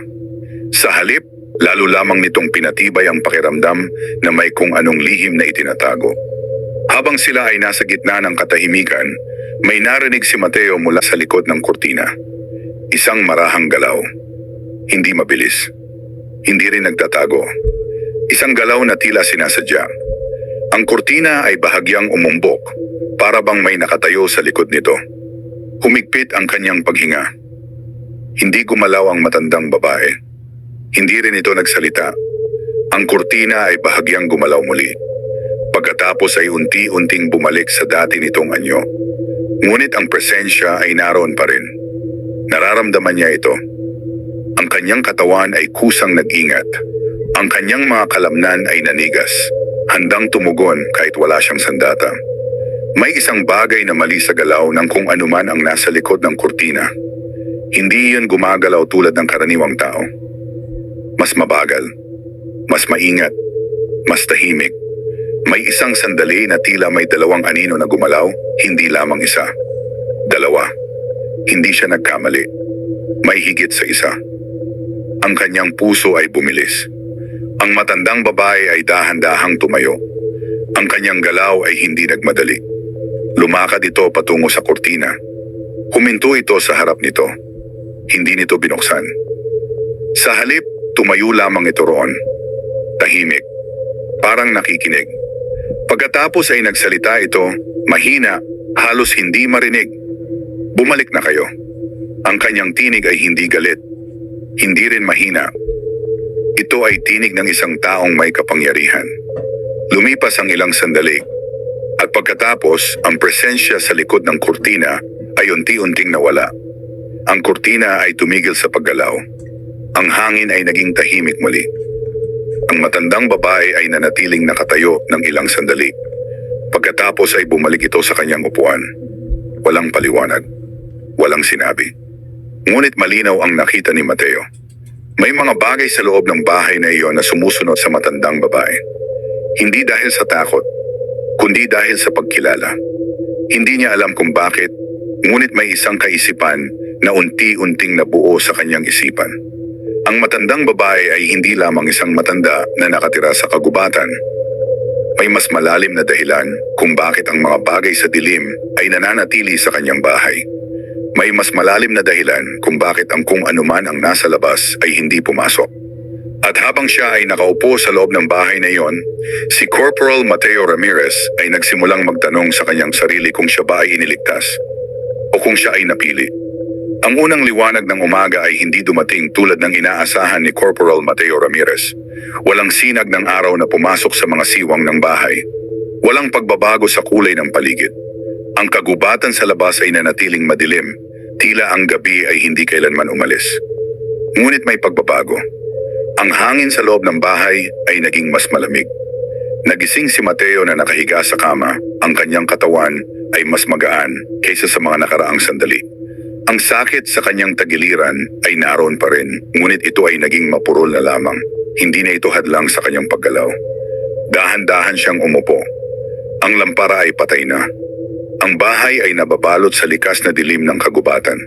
[SPEAKER 1] Sa halip, lalo lamang nitong pinatibay ang pakiramdam na may kung anong lihim na itinatago. Habang sila ay nasa gitna ng katahimikan, may narinig si Mateo mula sa likod ng kurtina. Isang marahang galaw. Hindi mabilis. Hindi rin nagtatago. Isang galaw na tila sinasadya. Ang kurtina ay bahagyang umumbok, para bang may nakatayo sa likod nito. Humigpit ang kanyang paghinga. Hindi gumalaw ang matandang babae. Hindi rin ito nagsalita. Ang kurtina ay bahagyang gumalaw muli. Pagkatapos ay unti-unting bumalik sa dati nitong anyo. Ngunit ang presensya ay naroon pa rin. Nararamdaman niya ito. Ang kanyang katawan ay kusang nag-ingat. Ang kanyang mga kalamnan ay nanigas, handang tumugon kahit wala siyang sandata. May isang bagay na mali sa galaw ng kung anuman ang nasa likod ng kurtina. Hindi iyon gumagalaw tulad ng karaniwang tao. Mas mabagal, mas maingat, mas tahimik. May isang sandali na tila may dalawang anino na gumalaw, hindi lamang isa. Dalawa. Hindi siya nagkamali. May higit sa isa. Ang kanyang puso ay bumilis. Ang matandang babae ay dahan-dahang tumayo. Ang kanyang galaw ay hindi nagmadali. Lumakad ito patungo sa kurtina. Huminto ito sa harap nito. Hindi nito binuksan. Sa halip, tumayo lamang ito roon. Tahimik. Parang nakikinig. Pagkatapos ay nagsalita ito, mahina, halos hindi marinig. Bumalik na kayo. Ang kanyang tinig ay hindi galit. Hindi rin mahina. Ito ay tinig ng isang taong may kapangyarihan. Lumipas ang ilang sandali. At pagkatapos, ang presensya sa likod ng kurtina ay unti-unting nawala. Ang kurtina ay tumigil sa paggalaw. Ang hangin ay naging tahimik muli. Ang matandang babae ay nanatiling nakatayo ng ilang sandali. Pagkatapos ay bumalik ito sa kanyang upuan. Walang paliwanag. Walang sinabi. Ngunit malinaw ang nakita ni Mateo. May mga bagay sa loob ng bahay na iyon na sumusunod sa matandang babae. Hindi dahil sa takot, kundi dahil sa pagkilala. Hindi niya alam kung bakit, ngunit may isang kaisipan na unti-unting nabuo sa kanyang isipan. Ang matandang babae ay hindi lamang isang matanda na nakatira sa kagubatan. May mas malalim na dahilan kung bakit ang mga bagay sa dilim ay nananatili sa kanyang bahay. May mas malalim na dahilan kung bakit ang kung anuman ang nasa labas ay hindi pumasok. At habang siya ay nakaupo sa loob ng bahay na iyon, si Corporal Mateo Ramirez ay nagsimulang magtanong sa kanyang sarili kung siya ba ay iniligtas o kung siya ay napili. Ang unang liwanag ng umaga ay hindi dumating tulad ng inaasahan ni Corporal Mateo Ramirez. Walang sinag ng araw na pumasok sa mga siwang ng bahay. Walang pagbabago sa kulay ng paligid. Ang kagubatan sa labas ay nanatiling madilim, tila ang gabi ay hindi kailanman umalis. Ngunit may pagbabago. Ang hangin sa loob ng bahay ay naging mas malamig. Nagising si Mateo na nakahiga sa kama, ang kanyang katawan ay mas magaan kaysa sa mga nakaraang sandali. Ang sakit sa kanyang tagiliran ay naroon pa rin, ngunit ito ay naging mapurol na lamang. Hindi na ito hadlang sa kanyang paggalaw. Dahan-dahan siyang umupo. Ang lampara ay patay na. Ang bahay ay nababalot sa likas na dilim ng kagubatan.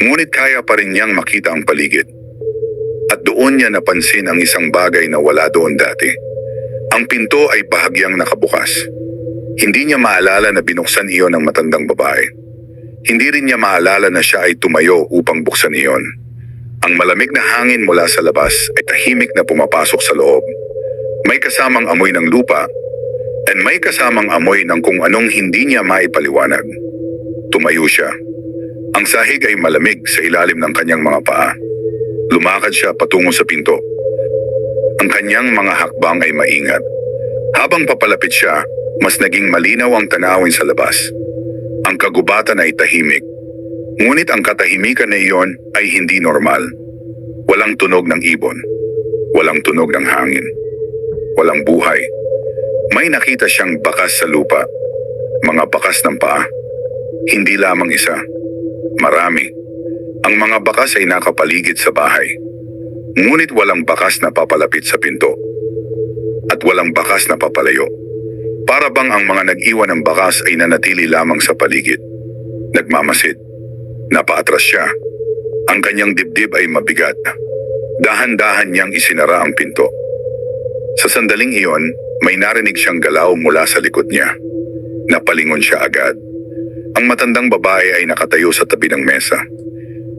[SPEAKER 1] Ngunit kaya pa rin niyang makita ang paligid. At doon niya napansin ang isang bagay na wala doon dati. Ang pinto ay bahagyang nakabukas. Hindi niya maalala na binuksan iyon ng matandang babae. Hindi rin niya maalala na siya ay tumayo upang buksan iyon. Ang malamig na hangin mula sa labas ay tahimik na pumapasok sa loob. May kasamang amoy ng lupa and may kasamang amoy ng kung anong hindi niya maipaliwanag. Tumayo siya. Ang sahig ay malamig sa ilalim ng kanyang mga paa. Lumakad siya patungo sa pinto. Ang kanyang mga hakbang ay maingat. Habang papalapit siya, mas naging malinaw ang tanawin sa labas. Ang kagubatan ay tahimik. Ngunit ang katahimikan na iyon ay hindi normal. Walang tunog ng ibon. Walang tunog ng hangin. Walang buhay. May nakita siyang bakas sa lupa. Mga bakas ng paa. Hindi lamang isa. Marami. Ang mga bakas ay nakapaligid sa bahay. Ngunit walang bakas na papalapit sa pinto. At walang bakas na papalayo. Para bang ang mga nag-iwan ng bakas ay nanatili lamang sa paligid. Nagmamasid. Napaatras siya. Ang kanyang dibdib ay mabigat. Dahan-dahan niyang isinara ang pinto. Sa sandaling iyon, may narinig siyang galaw mula sa likod niya. Napalingon siya agad. Ang matandang babae ay nakatayo sa tabi ng mesa.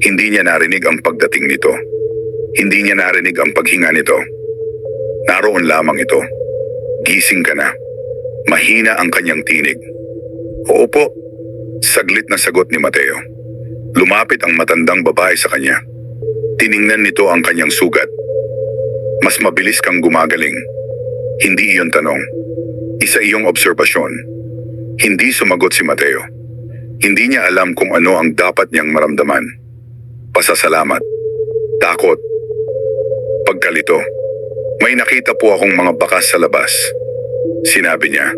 [SPEAKER 1] Hindi niya narinig ang pagdating nito. Hindi niya narinig ang paghinga nito. Naroon lamang ito. Gising ka na. Mahina ang kanyang tinig. Oo po. Saglit na sagot ni Mateo. Lumapit ang matandang babae sa kanya. Tiningnan nito ang kanyang sugat. Mas mabilis kang gumagaling. Hindi iyon tanong. Isa iyong obserbasyon. Hindi sumagot si Mateo. Hindi niya alam kung ano ang dapat niyang maramdaman. Pasasalamat. Takot. Pagkalito. May nakita po akong mga bakas sa labas. Sinabi niya.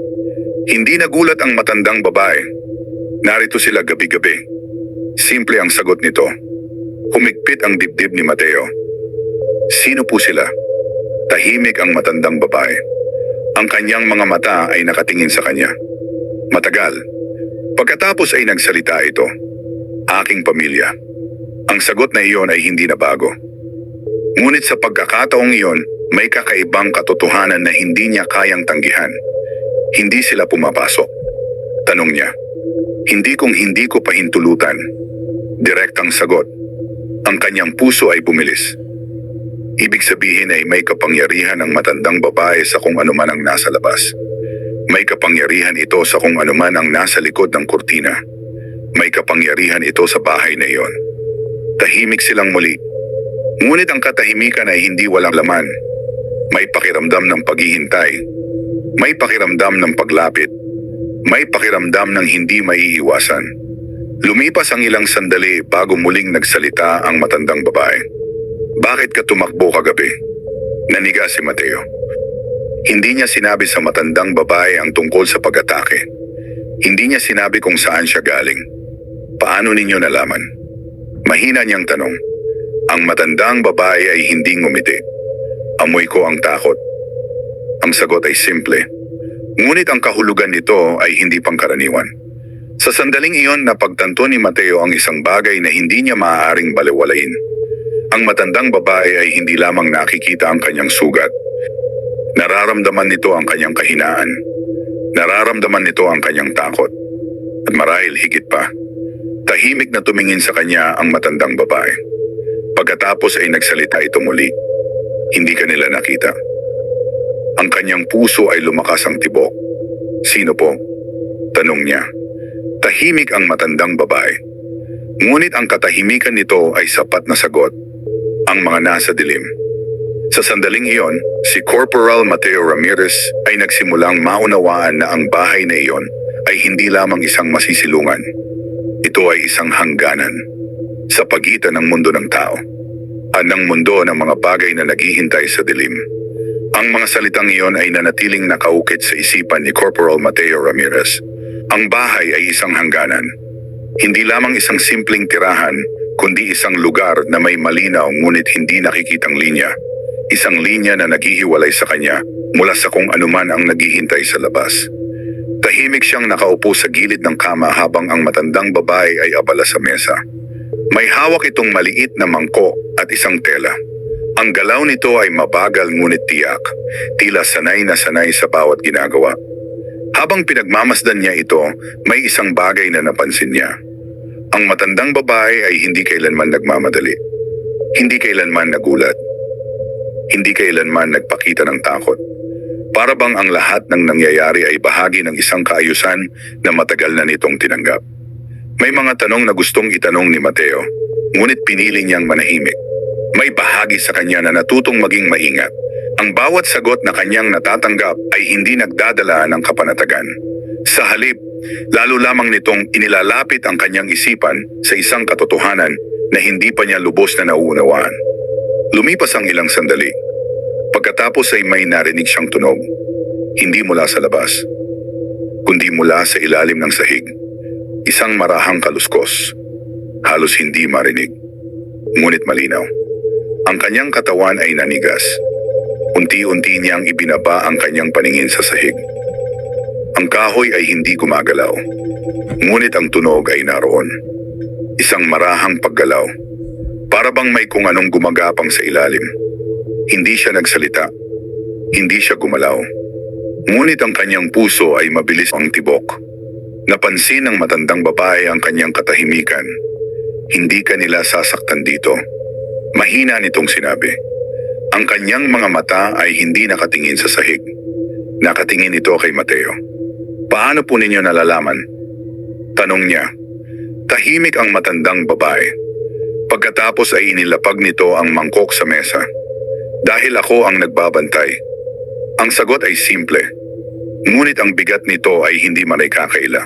[SPEAKER 1] Hindi nagulat ang matandang babae. Narito sila gabi-gabi. Simple ang sagot nito. Humigpit ang dibdib ni Mateo. Sino po sila? Tahimik ang matandang babae. Ang kanyang mga mata ay nakatingin sa kanya. Matagal. Pagkatapos ay nagsalita ito. Aking pamilya. Ang sagot na iyon ay hindi na bago. Ngunit sa pagkakataong iyon, may kakaibang katotohanan na hindi niya kayang tanggihan. Hindi sila pumapasok. Tanong niya. Hindi kung hindi ko pahintulutan. Direktang sagot. Ang kanyang puso ay bumilis. Ibig sabihin ay may kapangyarihan ang matandang babae sa kung anuman ang nasa labas. May kapangyarihan ito sa kung anuman ang nasa likod ng kurtina. May kapangyarihan ito sa bahay na iyon. Tahimik silang muli. Ngunit ang katahimikan ay hindi walang laman. May pakiramdam ng paghihintay. May pakiramdam ng paglapit. May pakiramdam ng hindi maiiwasan. Lumipas ang ilang sandali bago muling nagsalita ang matandang babae. Bakit ka tumakbo kagabi? Naniga si Mateo. Hindi niya sinabi sa matandang babae ang tungkol sa pag-atake. Hindi niya sinabi kung saan siya galing. Paano ninyo nalaman? Mahina niyang tanong. Ang matandang babae ay hindi ngumiti. Amoy ko ang takot. Ang sagot ay simple. Ngunit ang kahulugan nito ay hindi pangkaraniwan. Sa sandaling iyon napagtanto ni Mateo ang isang bagay na hindi niya maaaring balewalain. Ang matandang babae ay hindi lamang nakikita ang kanyang sugat. Nararamdaman nito ang kanyang kahinaan. Nararamdaman nito ang kanyang takot. At marahil higit pa, tahimik na tumingin sa kanya ang matandang babae. Pagkatapos ay nagsalita ito muli. Hindi ka nila nakita. Ang kanyang puso ay lumakas ang tibok. Sino po? Tanong niya. Tahimik ang matandang babae. Ngunit ang katahimikan nito ay sapat na sagot. Ang mga nasa dilim. Sa sandaling iyon, si Corporal Mateo Ramirez ay nagsimulang maunawaan na ang bahay na iyon ay hindi lamang isang masisilungan. Ito ay isang hangganan sa pagitan ng mundo ng tao at ng mundo ng mga bagay na naghihintay sa dilim. Ang mga salitang iyon ay nanatiling nakaukit sa isipan ni Corporal Mateo Ramirez. Ang bahay ay isang hangganan. Hindi lamang isang simpleng tirahan, kundi isang lugar na may malinaw ngunit hindi nakikitang linya. Isang linya na naghihiwalay sa kanya mula sa kung anuman ang naghihintay sa labas. Tahimik siyang nakaupo sa gilid ng kama habang ang matandang babae ay abala sa mesa. May hawak itong maliit na mangkok at isang tela. Ang galaw nito ay mabagal ngunit tiyak, tila sanay na sanay sa bawat ginagawa. Habang pinagmamasdan niya ito, may isang bagay na napansin niya. Ang matandang babae ay hindi kailanman nagmamadali. Hindi kailanman nagulat. Hindi kailanman nagpakita ng takot. Para bang ang lahat ng nangyayari ay bahagi ng isang kaayusan na matagal na nitong tinanggap. May mga tanong na gustong itanong ni Mateo, ngunit pinili niyang manahimik. May bahagi sa kanya na natutong maging maingat. Ang bawat sagot na kanyang natatanggap ay hindi nagdadala ng kapanatagan. Sa halip, lalo lamang nitong inilalapit ang kanyang isipan sa isang katotohanan na hindi pa niya lubos na nauunawaan. Lumipas ang ilang sandali. Pagkatapos ay may narinig siyang tunog. Hindi mula sa labas, kundi mula sa ilalim ng sahig. Isang marahang kaluskos. Halos hindi marinig. Ngunit malinaw. Ang kanyang katawan ay nanigas. Unti-unti niyang ibinaba ang kanyang paningin sa sahig. Ang kahoy ay hindi gumagalaw. Ngunit ang tunog ay naroon. Isang marahang paggalaw. Para bang may kung anong gumagapang sa ilalim. Hindi siya nagsalita. Hindi siya gumalaw. Ngunit ang kanyang puso ay mabilis ang tibok. Napansin ng matandang babae ang kanyang katahimikan. Hindi ka nila sasaktan dito. Mahina nitong sinabi. Ang kanyang mga mata ay hindi nakatingin sa sahig. Nakatingin ito kay Mateo. Paano po ninyo nalalaman? Tanong niya. Tahimik ang matandang babae. Pagkatapos ay inilapag nito ang mangkok sa mesa. Dahil ako ang nagbabantay. Ang sagot ay simple. Ngunit ang bigat nito ay hindi man ay kakaila.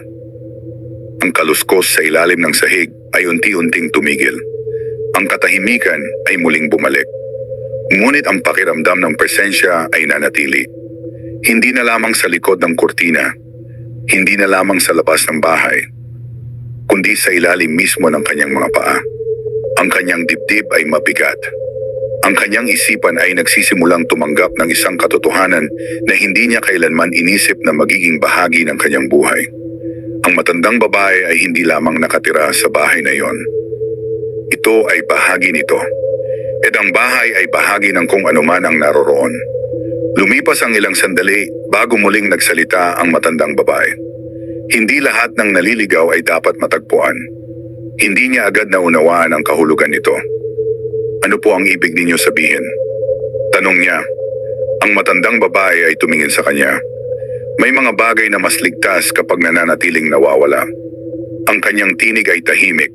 [SPEAKER 1] Ang kaluskos sa ilalim ng sahig ay unti-unting tumigil. Ang katahimikan ay muling bumalik. Ngunit ang pakiramdam ng presensya ay nanatili. Hindi na lamang sa likod ng kurtina, hindi na lamang sa labas ng bahay, kundi sa ilalim mismo ng kanyang mga paa. Ang kanyang dibdib ay mabigat. Ang kanyang isipan ay nagsisimulang tumanggap ng isang katotohanan na hindi niya kailanman inisip na magiging bahagi ng kanyang buhay. Ang matandang babae ay hindi lamang nakatira sa bahay na iyon. Ito ay bahagi nito. At ang bahay ay bahagi ng kung anuman ang naroroon. Lumipas ang ilang sandali bago muling nagsalita ang matandang babae. Hindi lahat ng naliligaw ay dapat matagpuan. Hindi niya agad naunawaan ang kahulugan nito. Ano po ang ibig ninyo sabihin? Tanong niya. Ang matandang babae ay tumingin sa kanya. May mga bagay na mas ligtas kapag nananatiling nawawala. Ang kanyang tinig ay tahimik,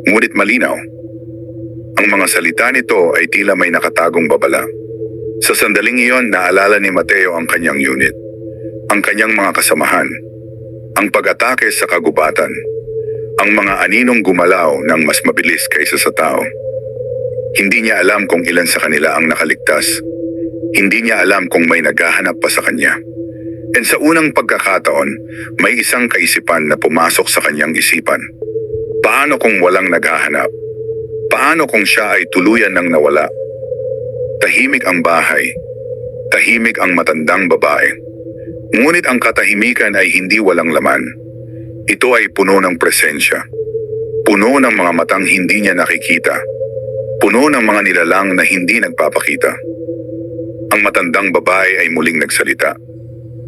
[SPEAKER 1] ngunit malinaw. Ang mga salita nito ay tila may nakatagong babala. Sa sandaling iyon, naalala ni Mateo ang kanyang unit, ang kanyang mga kasamahan, ang pag-atake sa kagubatan, ang mga aninong gumalaw ng mas mabilis kaysa sa tao. Hindi niya alam kung ilan sa kanila ang nakaligtas. Hindi niya alam kung may naghahanap pa sa kanya. And sa unang pagkakataon, may isang kaisipan na pumasok sa kanyang isipan. Paano kung walang naghahanap? Paano kung siya ay tuluyan ng nawala? Tahimik ang bahay. Tahimik ang matandang babae. Ngunit ang katahimikan ay hindi walang laman. Ito ay puno ng presensya. Puno ng mga matang hindi niya nakikita. Puno ng mga nilalang na hindi nagpapakita. Ang matandang babae ay muling nagsalita.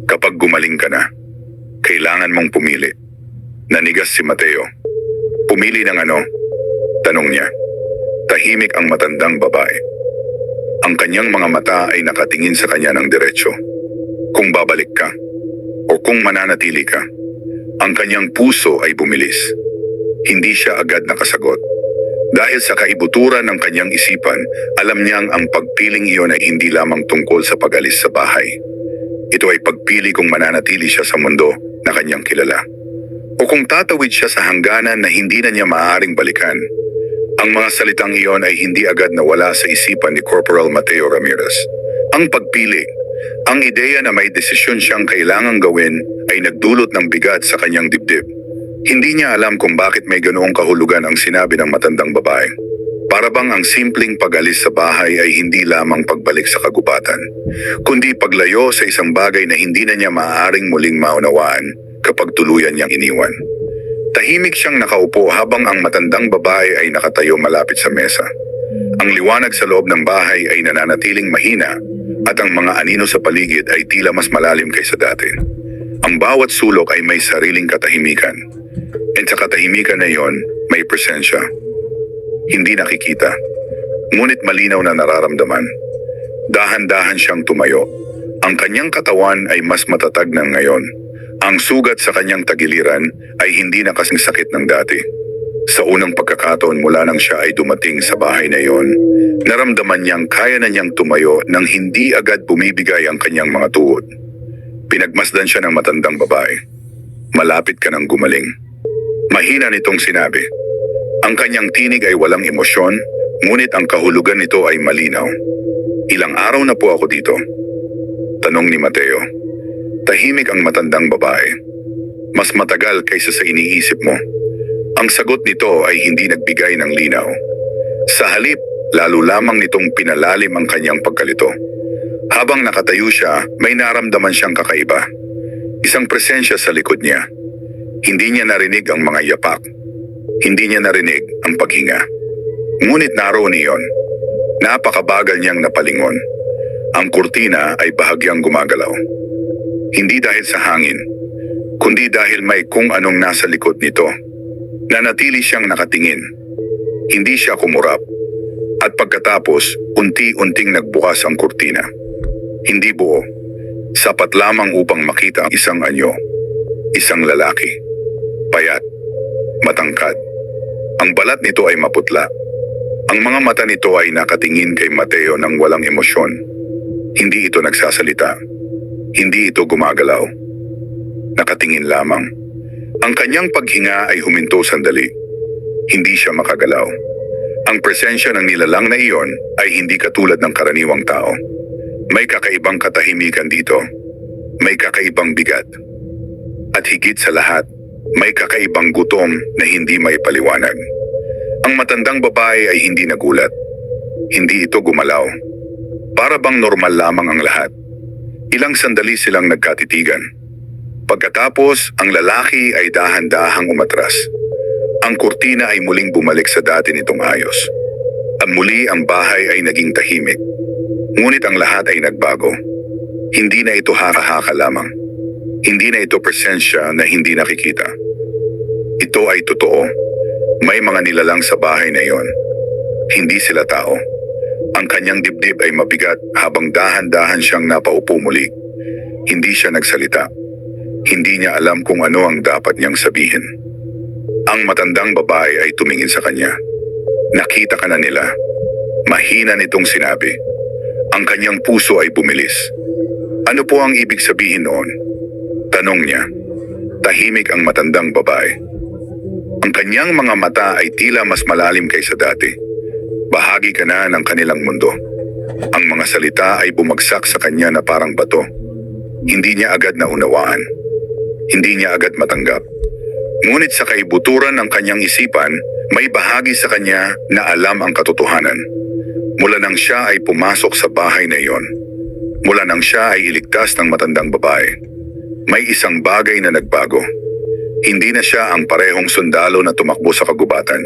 [SPEAKER 1] Kapag gumaling ka na, kailangan mong pumili. Nanigas si Mateo. Pumili ng ano? Tanong niya. Tahimik ang matandang babae. Ang kanyang mga mata ay nakatingin sa kanya ng diretsyo. Kung babalik ka, o kung mananatili ka, ang kanyang puso ay bumilis. Hindi siya agad nakasagot. Dahil sa kaibuturan ng kanyang isipan, alam niyang ang pagpiling iyon ay hindi lamang tungkol sa pag-alis sa bahay. Ito ay pagpili kung mananatili siya sa mundo na kanyang kilala. O kung tatawid siya sa hangganan na hindi na niya maaaring balikan. Ang mga salitang iyon ay hindi agad nawala sa isipan ni Corporal Mateo Ramirez. Ang pagpili, ang ideya na may desisyon siyang kailangang gawin ay nagdulot ng bigat sa kanyang dibdib. Hindi niya alam kung bakit may ganoong kahulugan ang sinabi ng matandang babae. Para bang ang simpleng pag-alis sa bahay ay hindi lamang pagbalik sa kagubatan, kundi paglayo sa isang bagay na hindi na niya maaaring muling maunawaan kapag tuluyan niyang iniwan. Tahimik siyang nakaupo habang ang matandang babae ay nakatayo malapit sa mesa. Ang liwanag sa loob ng bahay ay nananatiling mahina at ang mga anino sa paligid ay tila mas malalim kaysa dati. Ang bawat sulok ay may sariling katahimikan. At sa katahimikan na iyon, may presensya. Hindi nakikita, ngunit malinaw na nararamdaman. Dahan-dahan siyang tumayo. Ang kanyang katawan ay mas matatag na ngayon. Ang sugat sa kanyang tagiliran ay hindi na kasing sakit ng dati. Sa unang pagkakataon mula nang siya ay dumating sa bahay na iyon, naramdaman niyang kaya na niyang tumayo nang hindi agad bumibigay ang kanyang mga tuhod. Pinagmasdan siya ng matandang babae. Malapit ka nang gumaling. Mahina nitong sinabi. Ang kanyang tinig ay walang emosyon, ngunit ang kahulugan nito ay malinaw. Ilang araw na po ako dito? Tanong ni Mateo. Tahimik ang matandang babae. Mas matagal kaysa sa iniisip mo. Ang sagot nito ay hindi nagbigay ng linaw. Sa halip, lalo lamang nitong pinalalim ang kanyang pagkalito. Habang nakatayo siya, may naramdaman siyang kakaiba. Isang presensya sa likod niya. Hindi niya narinig ang mga yapak. Hindi niya narinig ang paghinga. Ngunit naroon iyon. Napakabagal niyang napalingon. Ang kurtina ay bahagyang gumagalaw. Hindi dahil sa hangin, kundi dahil may kung anong nasa likod nito. Nanatili siyang nakatingin. Hindi siya kumurap. At pagkatapos, unti-unting nagbukas ang kurtina. Hindi buo. Sapat lamang upang makita ang isang anyo. Isang lalaki. Payat. Matangkad. Ang balat nito ay maputla. Ang mga mata nito ay nakatingin kay Mateo ng walang emosyon. Hindi ito nagsasalita. Hindi ito gumagalaw. Nakatingin lamang. Ang kanyang paghinga ay huminto sandali. Hindi siya makagalaw. Ang presensya ng nilalang na iyon ay hindi katulad ng karaniwang tao. May kakaibang katahimikan dito. May kakaibang bigat. At higit sa lahat, may kakaibang gutom na hindi may paliwanag. Ang matandang babae ay hindi nagulat. Hindi ito gumalaw. Para bang normal lamang ang lahat. Ilang sandali silang nagkatitigan. Pagkatapos, ang lalaki ay dahan-dahang umatras. Ang kurtina ay muling bumalik sa dati nitong ayos. At muli ang bahay ay naging tahimik. Ngunit ang lahat ay nagbago. Hindi na ito haka-haka lamang. Hindi na ito presensya na hindi nakikita. Ito ay totoo. May mga nilalang sa bahay na iyon. Hindi sila tao. Ang kanyang dibdib ay mabigat habang dahan-dahan siyang napaupo muli. Hindi siya nagsalita. Hindi niya alam kung ano ang dapat niyang sabihin. Ang matandang babae ay tumingin sa kanya. Nakita ka na nila. Mahina nitong sinabi. Ang kanyang puso ay bumilis. Ano po ang ibig sabihin noon? Tanong niya. Tahimik ang matandang babae. Ang kanyang mga mata ay tila mas malalim kaysa dati. Bahagi ka na ng kanilang mundo. Ang mga salita ay bumagsak sa kanya na parang bato. Hindi niya agad naunawaan. Hindi niya agad matanggap. Ngunit sa kaibuturan ng kanyang isipan, may bahagi sa kanya na alam ang katotohanan. Mula nang siya ay pumasok sa bahay na iyon. Mula nang siya ay iligtas ng matandang babae. May isang bagay na nagbago. Hindi na siya ang parehong sundalo na tumakbo sa kagubatan.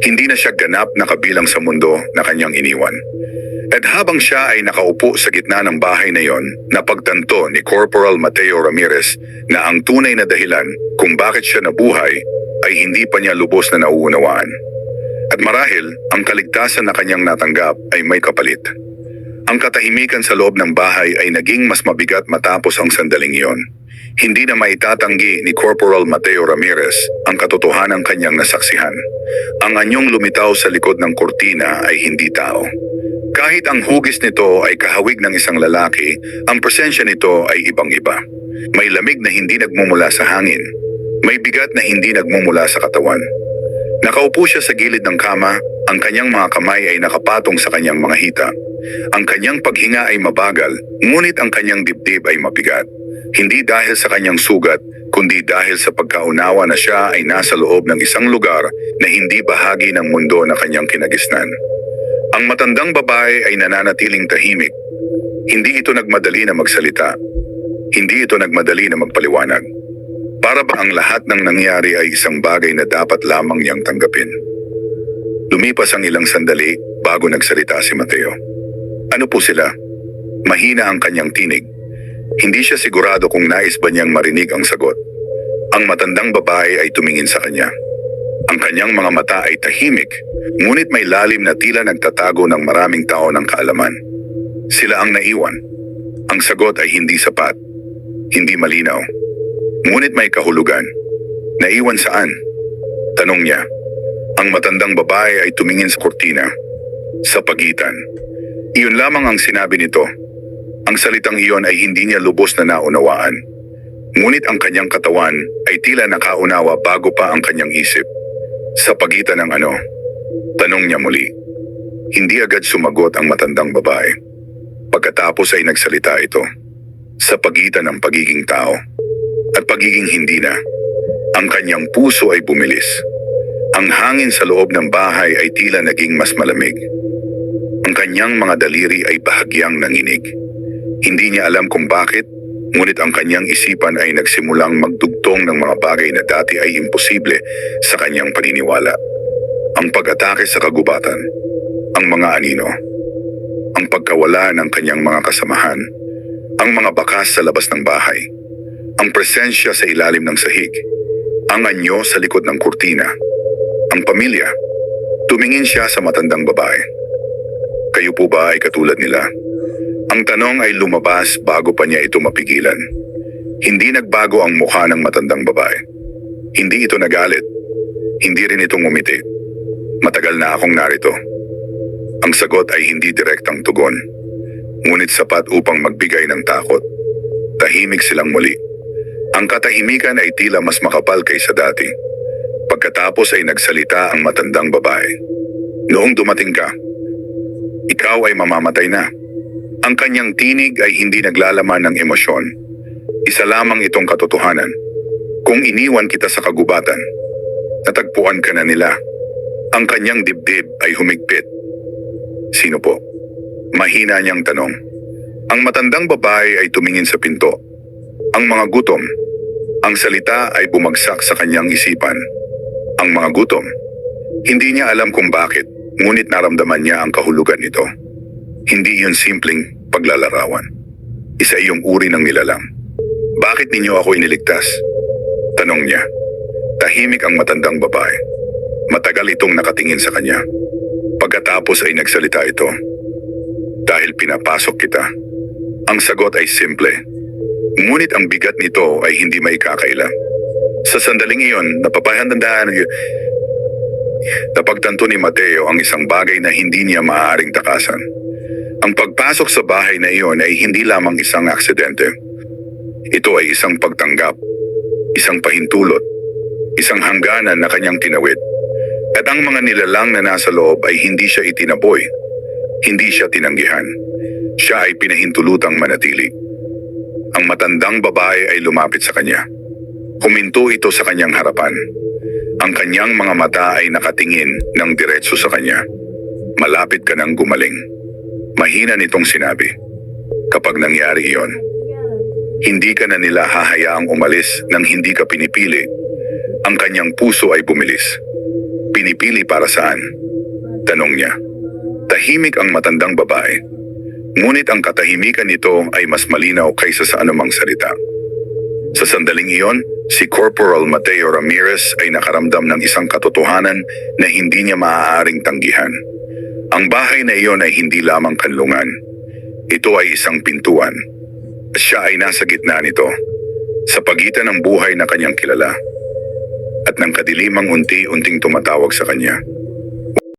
[SPEAKER 1] Hindi na siya ganap na kabilang sa mundo na kanyang iniwan. At habang siya ay nakaupo sa gitna ng bahay na iyon, napagtanto ni Corporal Mateo Ramirez na ang tunay na dahilan kung bakit siya nabuhay ay hindi pa niya lubos na nauunawaan. At marahil, ang kaligtasan na kanyang natanggap ay may kapalit. Ang katahimikan sa loob ng bahay ay naging mas mabigat matapos ang sandaling iyon. Hindi na maitatanggi ni Corporal Mateo Ramirez ang katotohanan kanyang nasaksihan. Ang anyong lumitaw sa likod ng kurtina ay hindi tao. Kahit ang hugis nito ay kahawig ng isang lalaki, ang presensya nito ay ibang-iba. May lamig na hindi nagmumula sa hangin. May bigat na hindi nagmumula sa katawan. Nakaupo siya sa gilid ng kama, ang kanyang mga kamay ay nakapatong sa kanyang mga hita. Ang kanyang paghinga ay mabagal, ngunit ang kanyang dibdib ay mabigat. Hindi dahil sa kanyang sugat, kundi dahil sa pagkaunawa na siya ay nasa loob ng isang lugar na hindi bahagi ng mundo na kanyang kinagisnan. Ang matandang babae ay nananatiling tahimik. Hindi ito nagmadali na magsalita. Hindi ito nagmadali na magpaliwanag. Para ba ang lahat ng nangyari ay isang bagay na dapat lamang niyang tanggapin? Lumipas ang ilang sandali bago nagsalita si Mateo. Ano po sila? Mahina ang kanyang tinig. Hindi siya sigurado kung nais ba niyang marinig ang sagot. Ang matandang babae ay tumingin sa kanya. Ang kanyang mga mata ay tahimik, ngunit may lalim na tila nagtatago ng maraming tao ng kaalaman. Sila ang naiwan. Ang sagot ay hindi sapat, hindi malinaw, Ngunit may kahulugan. Naiwan saan? Tanong niya. Ang matandang babae ay tumingin sa kurtina. Sa pagitan. Iyon lamang ang sinabi nito. Ang salitang iyon ay hindi niya lubos na naunawaan. Ngunit ang kanyang katawan ay tila nakaunawa bago pa ang kanyang isip. Sa pagitan ng ano? Tanong niya muli. Hindi agad sumagot ang matandang babae. Pagkatapos ay nagsalita ito. Sa pagitan ng pagiging tao at pagiging hindi na. Ang kanyang puso ay bumilis. Ang hangin sa loob ng bahay ay tila naging mas malamig. Ang kanyang mga daliri ay bahagyang nanginig. Hindi niya alam kung bakit, ngunit ang kanyang isipan ay nagsimulang magdugtong ng mga bagay na dati ay imposible sa kanyang paniniwala. Ang pag-atake sa kagubatan, ang mga anino, ang pagkawala ng kanyang mga kasamahan, ang mga bakas sa labas ng bahay, ang presensya sa ilalim ng sahig, ang anyo sa likod ng kurtina, ang pamilya. Tumingin siya sa matandang babae. Kayo po ba ay katulad nila? Ang tanong ay lumabas bago pa niya ito mapigilan. Hindi nagbago ang mukha ng matandang babae. Hindi ito nagalit. Hindi rin ito ngumiti. Matagal na akong narito. Ang sagot ay hindi direktang tugon. Ngunit sapat upang magbigay ng takot. Tahimik silang muli. Ang katahimikan ay tila mas makapal kaysa dati. Pagkatapos ay nagsalita ang matandang babae. Noong dumating ka, ikaw ay mamamatay na. Ang kanyang tinig ay hindi naglalaman ng emosyon. Isa lamang itong katotohanan. Kung iniwan kita sa kagubatan, natagpuan ka na nila. Ang kanyang dibdib ay humigpit. Sino po? Mahina niyang tanong. Ang matandang babae ay tumingin sa pinto. Ang mga gutom. Ang salita ay bumagsak sa kanyang isipan. Ang mga gutom. Hindi niya alam kung bakit, ngunit naramdaman niya ang kahulugan nito. Hindi yun simpleng paglalarawan. Isa iyong uri ng nilalang. Bakit ninyo ako iniligtas? Tanong niya. Tahimik ang matandang babae. Matagal itong nakatingin sa kanya. Pagkatapos ay nagsalita ito. Dahil pinapasok kita. Ang sagot ay simple. Ngunit ang bigat nito ay hindi maikakaila. Sa sandaling iyon, napagtanto ni Mateo ang isang bagay na hindi niya maaaring takasan. Ang pagpasok sa bahay na iyon ay hindi lamang isang aksidente. Ito ay isang pagtanggap, isang pahintulot, isang hangganan na kanyang tinawid. At ang mga nilalang na nasa loob ay hindi siya itinaboy, hindi siya tinanggihan. Siya ay pinahintulutang manatili. Ang matandang babae ay lumapit sa kanya. Huminto ito sa kanyang harapan. Ang kanyang mga mata ay nakatingin ng diretso sa kanya. Malapit ka nang gumaling. Mahina nitong sinabi. Kapag nangyari iyon, hindi ka na nila hahayaang umalis nang hindi ka pinipili. Ang kanyang puso ay bumilis. Pinipili para saan? Tanong niya. Tahimik ang matandang babae. Ngunit ang katahimikan nito ay mas malinaw kaysa sa anumang salita. Sa sandaling iyon, si Corporal Mateo Ramirez ay nakaramdam ng isang katotohanan na hindi niya maaaring tanggihan. Ang bahay na iyon ay hindi lamang kanlungan. Ito ay isang pintuan. At siya ay nasa gitna nito, sa pagitan ng buhay na kanyang kilala at ng kadilimang unti-unting tumatawag sa kanya.